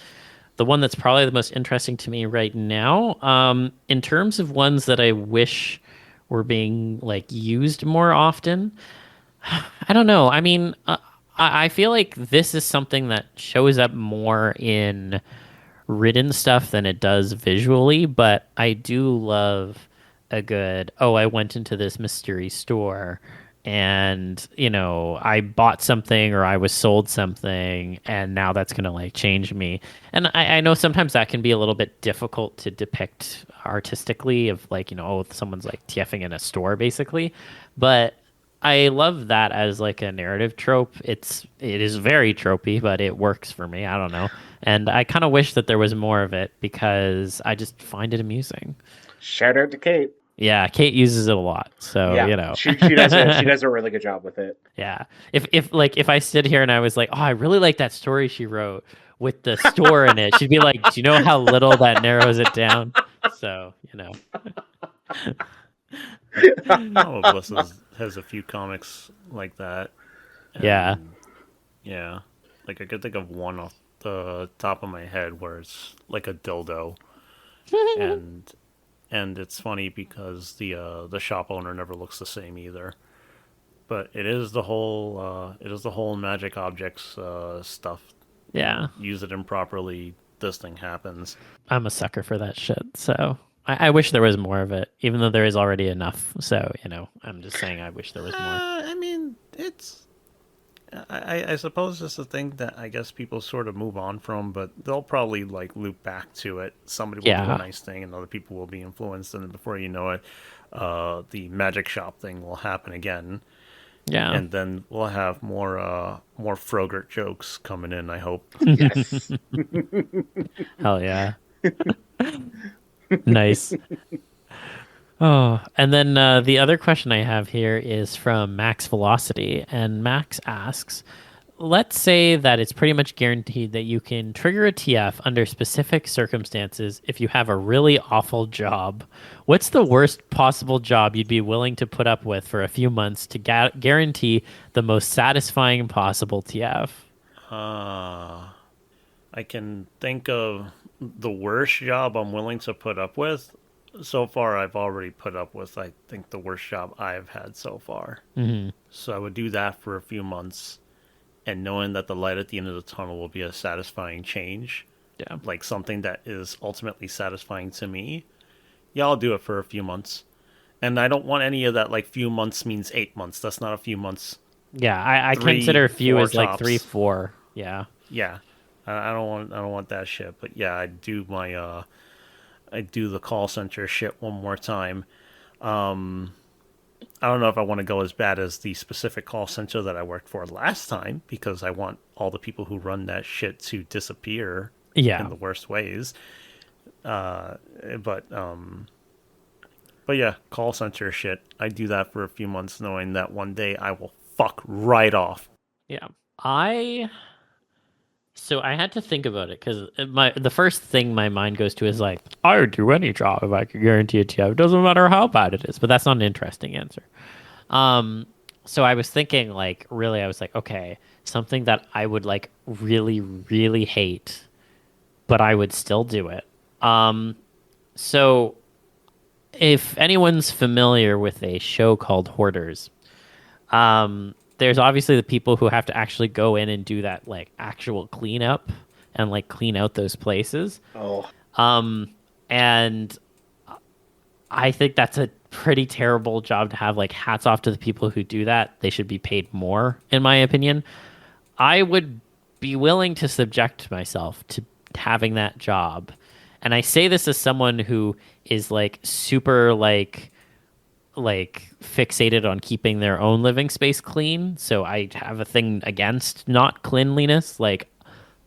S1: the one that's probably the most interesting to me right now. In terms of ones that I wish were being like used more often, I don't know. I mean, I feel like this is something that shows up more in written stuff than it does visually, but I do love a good, oh, I went into this mystery store and I bought something or I was sold something, and now that's gonna like change me. And I know sometimes that can be a little bit difficult to depict artistically, of like, oh, someone's like TFing in a store basically, but I love that as like a narrative trope. It is very tropey, but it works for me. I don't know. And I kind of wish that there was more of it because I just find it amusing.
S3: Shout out to Kate.
S1: Yeah, Kate uses it a lot. So,
S3: Yeah, she does a really good job with it.
S1: Yeah. If I stood here and I was like, "Oh, I really like that story she wrote with the store in it." She'd be like, "Do you know how little that narrows it down?" So,
S2: All of us has a few comics like that.
S1: Yeah.
S2: Yeah. Like I could think of one off the top of my head where it's like a dildo, and it's funny because the shop owner never looks the same either. But it is the whole magic objects stuff.
S1: Yeah.
S2: Use it improperly, this thing happens.
S1: I'm a sucker for that shit. So, I wish there was more of it, even though there is already enough. So, I'm just saying I wish there was more.
S2: I mean, I suppose it's a thing that I guess people sort of move on from, but they'll probably like loop back to it. Somebody will do a nice thing, and other people will be influenced, and before you know it, the magic shop thing will happen again.
S1: Yeah.
S2: And then we'll have more Frogurt jokes coming in, I hope.
S3: Yes.
S1: Hell yeah. Nice. Oh, and then the other question I have here is from Max Velocity, and Max asks, let's say that it's pretty much guaranteed that you can trigger a TF under specific circumstances if you have a really awful job. What's the worst possible job you'd be willing to put up with for a few months to guarantee the most satisfying possible TF?
S2: I can think of the worst job I'm willing to put up with. So far, I've already put up with, I think, the worst job I've had so far.
S1: Mm-hmm.
S2: So I would do that for a few months, and knowing that the light at the end of the tunnel will be a satisfying change,
S1: Yeah.
S2: like something that is ultimately satisfying to me, yeah, I'll do it for a few months. And I don't want any of that, like, few months means 8 months. That's not a few months.
S1: Yeah, I
S2: Three,
S1: consider a few
S2: 4
S1: as like
S2: tops.
S1: 3, 4. Yeah.
S2: Yeah, I don't want that shit. But yeah, I do the call center shit one more time. I don't know if I want to go as bad as the specific call center that I worked for last time, because I want all the people who run that shit to disappear in the worst ways. But yeah, call center shit. I do that for a few months, knowing that one day I will fuck right off.
S1: Yeah. So I had to think about it because the first thing my mind goes to is like, I would do any job if I could guarantee a TF. It doesn't matter how bad it is, but that's not an interesting answer. So I was thinking like, really, I was like, okay, something that I would like really, really hate, but I would still do it. So if anyone's familiar with a show called Hoarders, there's obviously the people who have to actually go in and do that like actual cleanup and like clean out those places.
S3: Oh.
S1: And I think that's a pretty terrible job to have. Like, hats off to the people who do that. They should be paid more, in my opinion. I would be willing to subject myself to having that job. And I say this as someone who is like super like fixated on keeping their own living space clean. So I have a thing against not cleanliness. Like,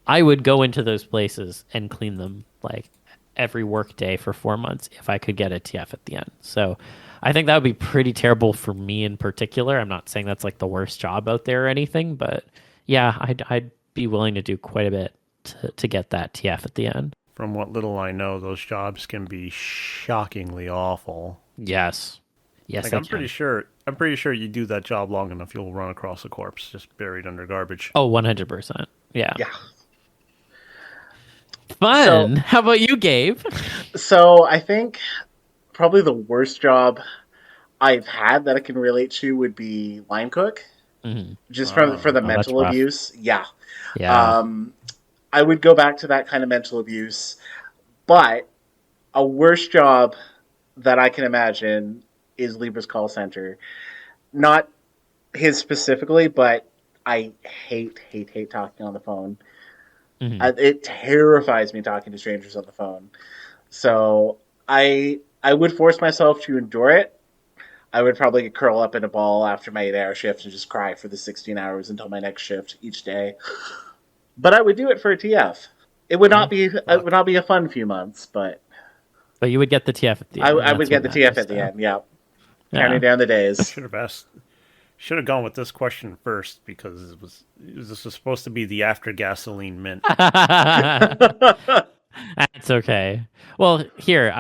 S1: I would go into those places and clean them like every work day for 4 months if I could get a TF at the end. So I think that would be pretty terrible for me in particular. I'm not saying that's like the worst job out there or anything, but yeah, I'd be willing to do quite a bit to get that TF at the end.
S2: From what little I know, those jobs can be shockingly awful.
S1: Yes. Yes,
S2: like, I'm pretty sure you do that job long enough, you'll run across a corpse just buried under garbage.
S1: Oh, 100%. Yeah.
S3: Yeah.
S1: Fun. So, how about you, Gabe?
S3: So I think probably the worst job I've had that I can relate to would be line cook.
S1: Mm-hmm.
S3: Just for the mental abuse. Yeah.
S1: Yeah.
S3: I would go back to that kind of mental abuse. But a worse job that I can imagine is Libra's call center. Not his specifically, but I hate talking on the phone. It terrifies me talking to strangers on the phone. So I would force myself to endure it. I would probably curl up in a ball after my 8-hour shift and just cry for the 16 hours until my next shift each day. But I would do it for a TF. It would not be a fun few months, but
S1: you would get the TF at the end.
S3: I would get the TF at the end. Yeah, counting down the days.
S2: Should have gone with this question first because this was supposed to be the after gasoline mint.
S1: That's okay. Well, here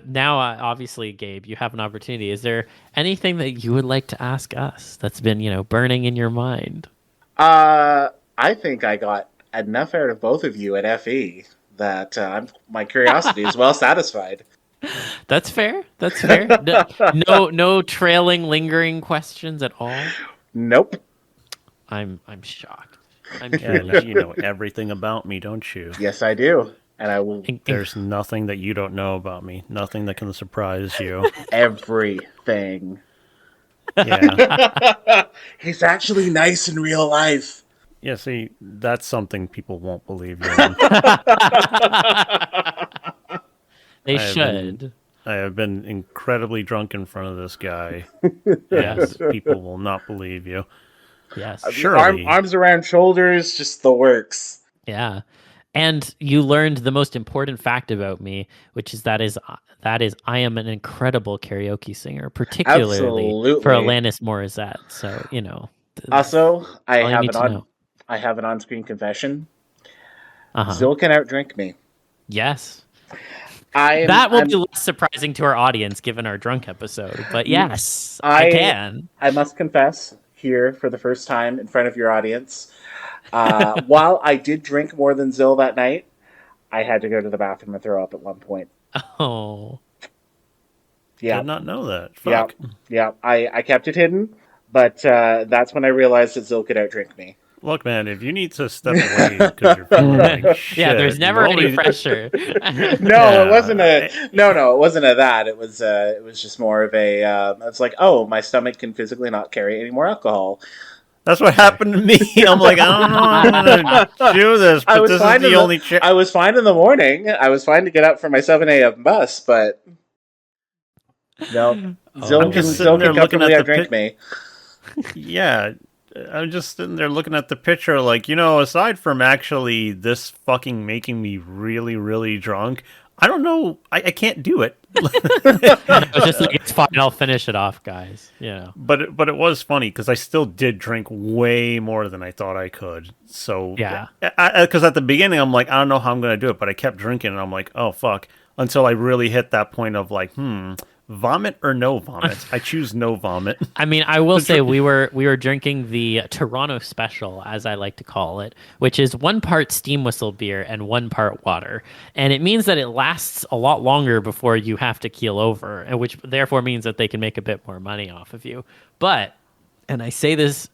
S1: now, obviously, Gabe, you have an opportunity. Is there anything that you would like to ask us that's been, burning in your mind?
S3: I think I got enough out of both of you at FE that my curiosity is well satisfied.
S1: That's fair. That's fair. No trailing, lingering questions at all.
S3: Nope.
S1: I'm shocked.
S2: Yeah, you know everything about me, don't you?
S3: Yes, I do. And I will.
S2: There's nothing that you don't know about me. Nothing that can surprise you.
S3: Everything.
S2: Yeah.
S3: He's actually nice in real life.
S2: Yeah, see, that's something people won't believe you in.
S1: They should.
S2: I have been incredibly drunk in front of this guy. Yes, people will not believe you.
S1: Yes.
S2: Surely.
S3: Arms around shoulders, just the works.
S1: Yeah. And you learned the most important fact about me, which is that is I am an incredible karaoke singer, particularly
S3: Absolutely.
S1: for Alanis Morissette. So,
S3: Also, I
S1: know.
S3: have an on-screen confession.
S1: Uh-huh.
S3: Zil can outdrink me.
S1: Yes. That will be less surprising to our audience given our drunk episode. But yes, I can.
S3: I must confess here for the first time in front of your audience. While I did drink more than Zil that night, I had to go to the bathroom and throw up at one point.
S1: Oh.
S3: Yeah.
S2: Did not know that. Fuck.
S3: Yeah. I kept it hidden, but that's when I realized that Zil could outdrip me.
S2: Look, man, if you need to step away because you're feeling like shit,
S1: yeah, there's never any pressure.
S3: No, it wasn't it wasn't a that. It was just more of a. It's like, oh, my stomach can physically not carry any more alcohol.
S2: That's what happened to me. I'm like, I don't know how I'm gonna do this, but this is the only.
S3: I was fine in the morning. I was fine to get up for my 7 a.m. bus, but no, Zil can comfortably outdrink me.
S2: Yeah. I'm just sitting there looking at the picture like, aside from actually this fucking making me really, really drunk, I don't know. I can't do it.
S1: It's just like, it's fine. I'll finish it off, guys. Yeah.
S2: But it was funny because I still did drink way more than I thought I could. So,
S1: yeah.
S2: Because at the beginning, I'm like, I don't know how I'm going to do it. But I kept drinking and I'm like, oh, fuck. Until I really hit that point of like, vomit or no vomit? I choose no vomit.
S1: I mean, I will say we were drinking the Toronto Special, as I like to call it, which is 1 part steam whistle beer and 1 part water. And it means that it lasts a lot longer before you have to keel over, and which therefore means that they can make a bit more money off of you. But, and I say this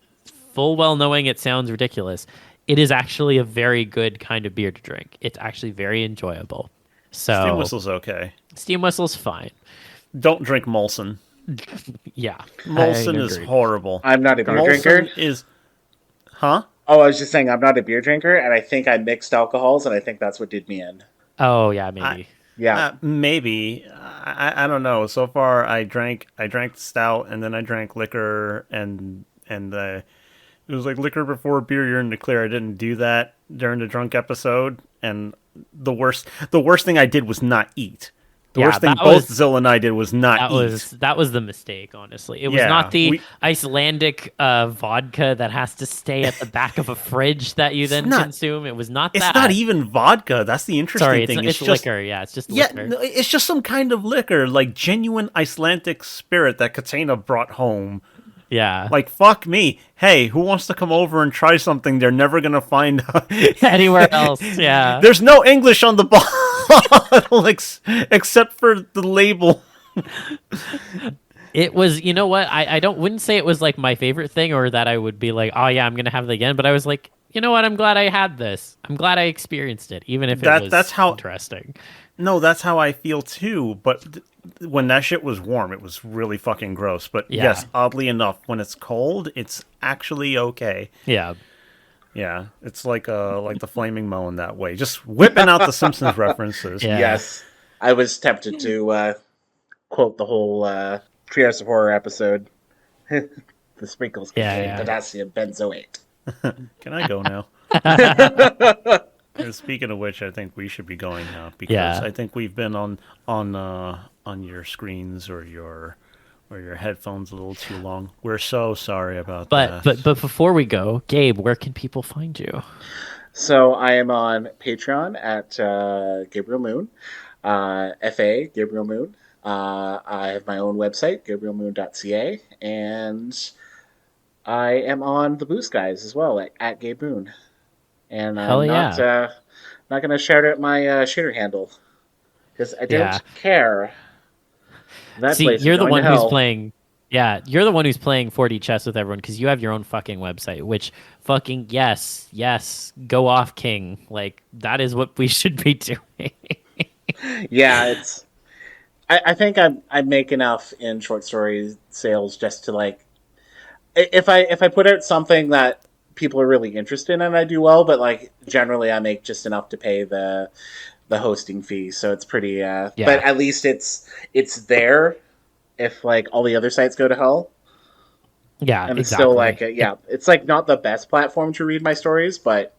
S1: full well knowing it sounds ridiculous, it is actually a very good kind of beer to drink. It's actually very enjoyable. So
S2: steam whistle's okay.
S1: Steam whistle's fine.
S2: Don't drink Molson.
S1: Yeah.
S2: Molson is horrible.
S3: I'm not a beer drinker.
S2: Huh?
S3: Oh, I was just saying I'm not a beer drinker, and I think I mixed alcohols, and I think that's what did me in.
S1: Oh, yeah, maybe.
S2: Maybe. I don't know. So far, I drank stout, and then I drank liquor, and it was like liquor before beer, urine to clear. I didn't do that during the drunk episode, and the worst thing I did was not eat. The worst thing both Zil and I did was not eat.
S1: That was the mistake, honestly. It was not the Icelandic vodka that has to stay at the back of a fridge that you then consume. It was not that.
S2: It's not even vodka. That's the interesting thing.
S1: It's just liquor. Yeah, it's just liquor.
S2: Yeah, it's just some kind of liquor, like genuine Icelandic spirit that Katrina brought home.
S1: Yeah.
S2: Like, fuck me. Hey, who wants to come over and try something they're never going to find
S1: anywhere else? Yeah.
S2: There's no English on the bottle except for the label.
S1: It was, you know what? I wouldn't say it was like my favorite thing or that I would be like, oh yeah, I'm going to have it again. But I was like, you know what? I'm glad I had this. I'm glad I experienced it, even if it was
S2: that's how
S1: interesting.
S2: No, that's how I feel too. But when that shit was warm, it was really fucking gross. But
S1: Yeah.
S2: yes, oddly enough, when it's cold, it's actually okay.
S1: Yeah.
S2: Yeah, it's like the flaming moan that way, just whipping out the Simpsons references.
S1: Yeah.
S3: Yes. I was tempted to quote the whole Treehouse of Horror episode. The sprinkles contain
S1: Yeah.
S3: potassium benzoate.
S2: Can I go now? Speaking of which, I think we should be going now because
S1: Yeah.
S2: I think we've been on your screens or your headphones a little too long. We're so sorry about that.
S1: But before we go, Gabe, where can people find you?
S3: So I am on Patreon at Gabriel Moon, FA Gabriel Moon. I have my own website, GabrielMoon.ca, and I am on the Boost Guys as well at Gabe Moon. And
S1: Hell
S3: I'm
S1: yeah.
S3: not going to shout out my shitter handle because I don't
S1: Yeah.
S3: care. That
S1: See,
S3: place is
S1: you're the
S3: going
S1: one
S3: to
S1: who's
S3: hell.
S1: playing. Yeah, you're the one who's playing 4D chess with everyone because you have your own fucking website, which fucking yes, go off, King. Like that is what we should be doing.
S3: Yeah, it's. I think I make enough in short story sales just to like if I put out something that people are really interested in, I do well. But like generally, I make just enough to pay the hosting fee, so it's pretty.
S1: Yeah.
S3: But at least it's there. If like all the other sites go to hell,
S1: Yeah,
S3: and it's
S1: exactly.
S3: still like it's like not the best platform to read my stories, but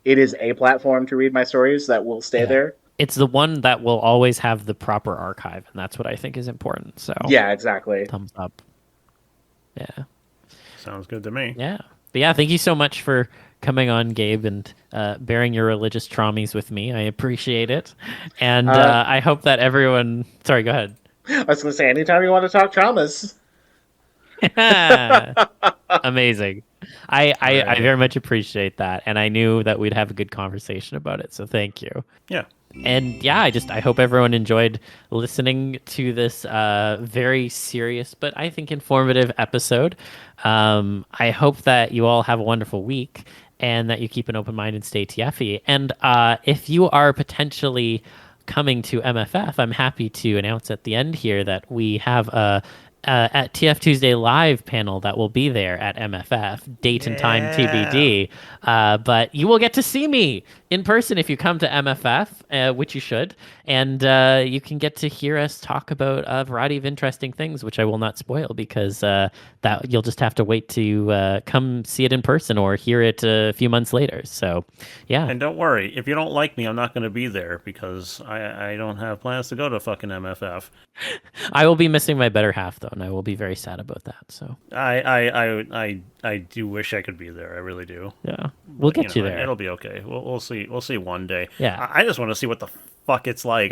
S3: it is a platform to read my stories that will stay there.
S1: It's the one that will always have the proper archive, and that's what I think is important. So
S3: Yeah, exactly.
S1: thumbs up. Yeah.
S2: Sounds good to me.
S1: Yeah. But yeah, thank you so much for coming on, Gabe, and bearing your religious traumas with me. I appreciate it. And I hope that everyone... Sorry, go ahead.
S3: I was going to say, anytime you want to talk traumas.
S1: Amazing. I very much appreciate that. And I knew that we'd have a good conversation about it. So thank you.
S2: Yeah.
S1: And yeah, I hope everyone enjoyed listening to this very serious but I think informative episode. I hope that you all have a wonderful week and that you keep an open mind and stay TFy. And if you are potentially coming to MFF, I'm happy to announce at the end here that we have a at TFTuesday live panel that will be there at MFF. Date and time TBD. But you will get to see me in person if you come to MFF, which you should. And you can get to hear us talk about a variety of interesting things, which I will not spoil because that you'll just have to wait to come see it in person or hear it a few months later. So, yeah.
S2: And don't worry, if you don't like me, I'm not going to be there because I don't have plans to go to fucking MFF.
S1: I will be missing my better half though, and I will be very sad about that. So
S2: I do wish I could be there. I really do.
S1: yeah, we'll
S2: But,
S1: get you there.
S2: It'll be okay. We'll see. We'll see one day.
S1: Yeah.
S2: I just want to see what the fuck it's like.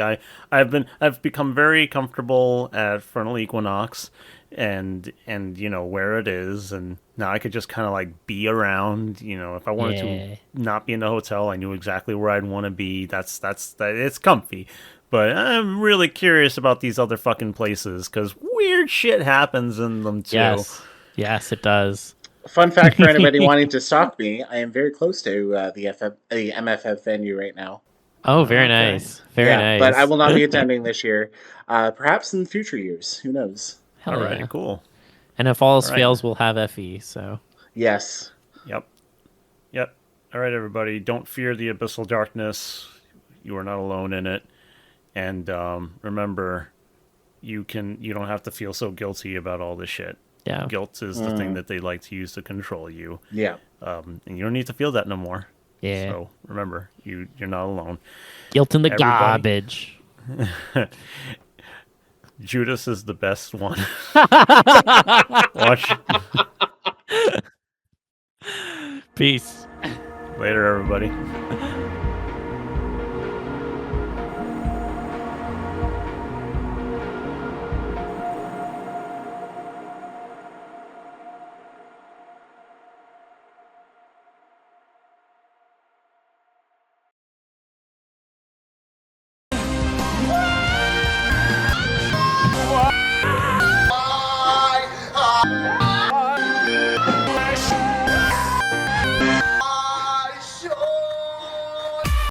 S2: I've become very comfortable at Frontal Equinox, and where it is, and now I could just kind of like be around. If I wanted to not be in the hotel, I knew exactly where I'd want to be. That's it's comfy. But I'm really curious about these other fucking places because weird shit happens in them too.
S1: Yes, it does.
S3: Fun fact for anybody wanting to stalk me, I am very close to the MFF venue right now.
S1: Oh, very nice. Very nice.
S3: But I will not be attending this year. Perhaps in future years. Who knows?
S1: Hell
S2: All
S1: yeah.
S2: right, cool.
S1: And if all else
S2: All right.
S1: fails, we'll have FE. So
S3: Yes.
S2: Yep. All right, everybody. Don't fear the abyssal darkness. You are not alone in it. And remember, you don't have to feel so guilty about all this shit.
S1: yeah,
S2: Guilt is the thing that they like to use to control you.
S3: Yeah.
S2: And you don't need to feel that no more.
S1: yeah.
S2: So remember, you're not alone.
S1: Guilt in the
S2: everybody-
S1: garbage.
S2: Judas is the best one. Watch.
S1: Peace.
S2: Later, everybody.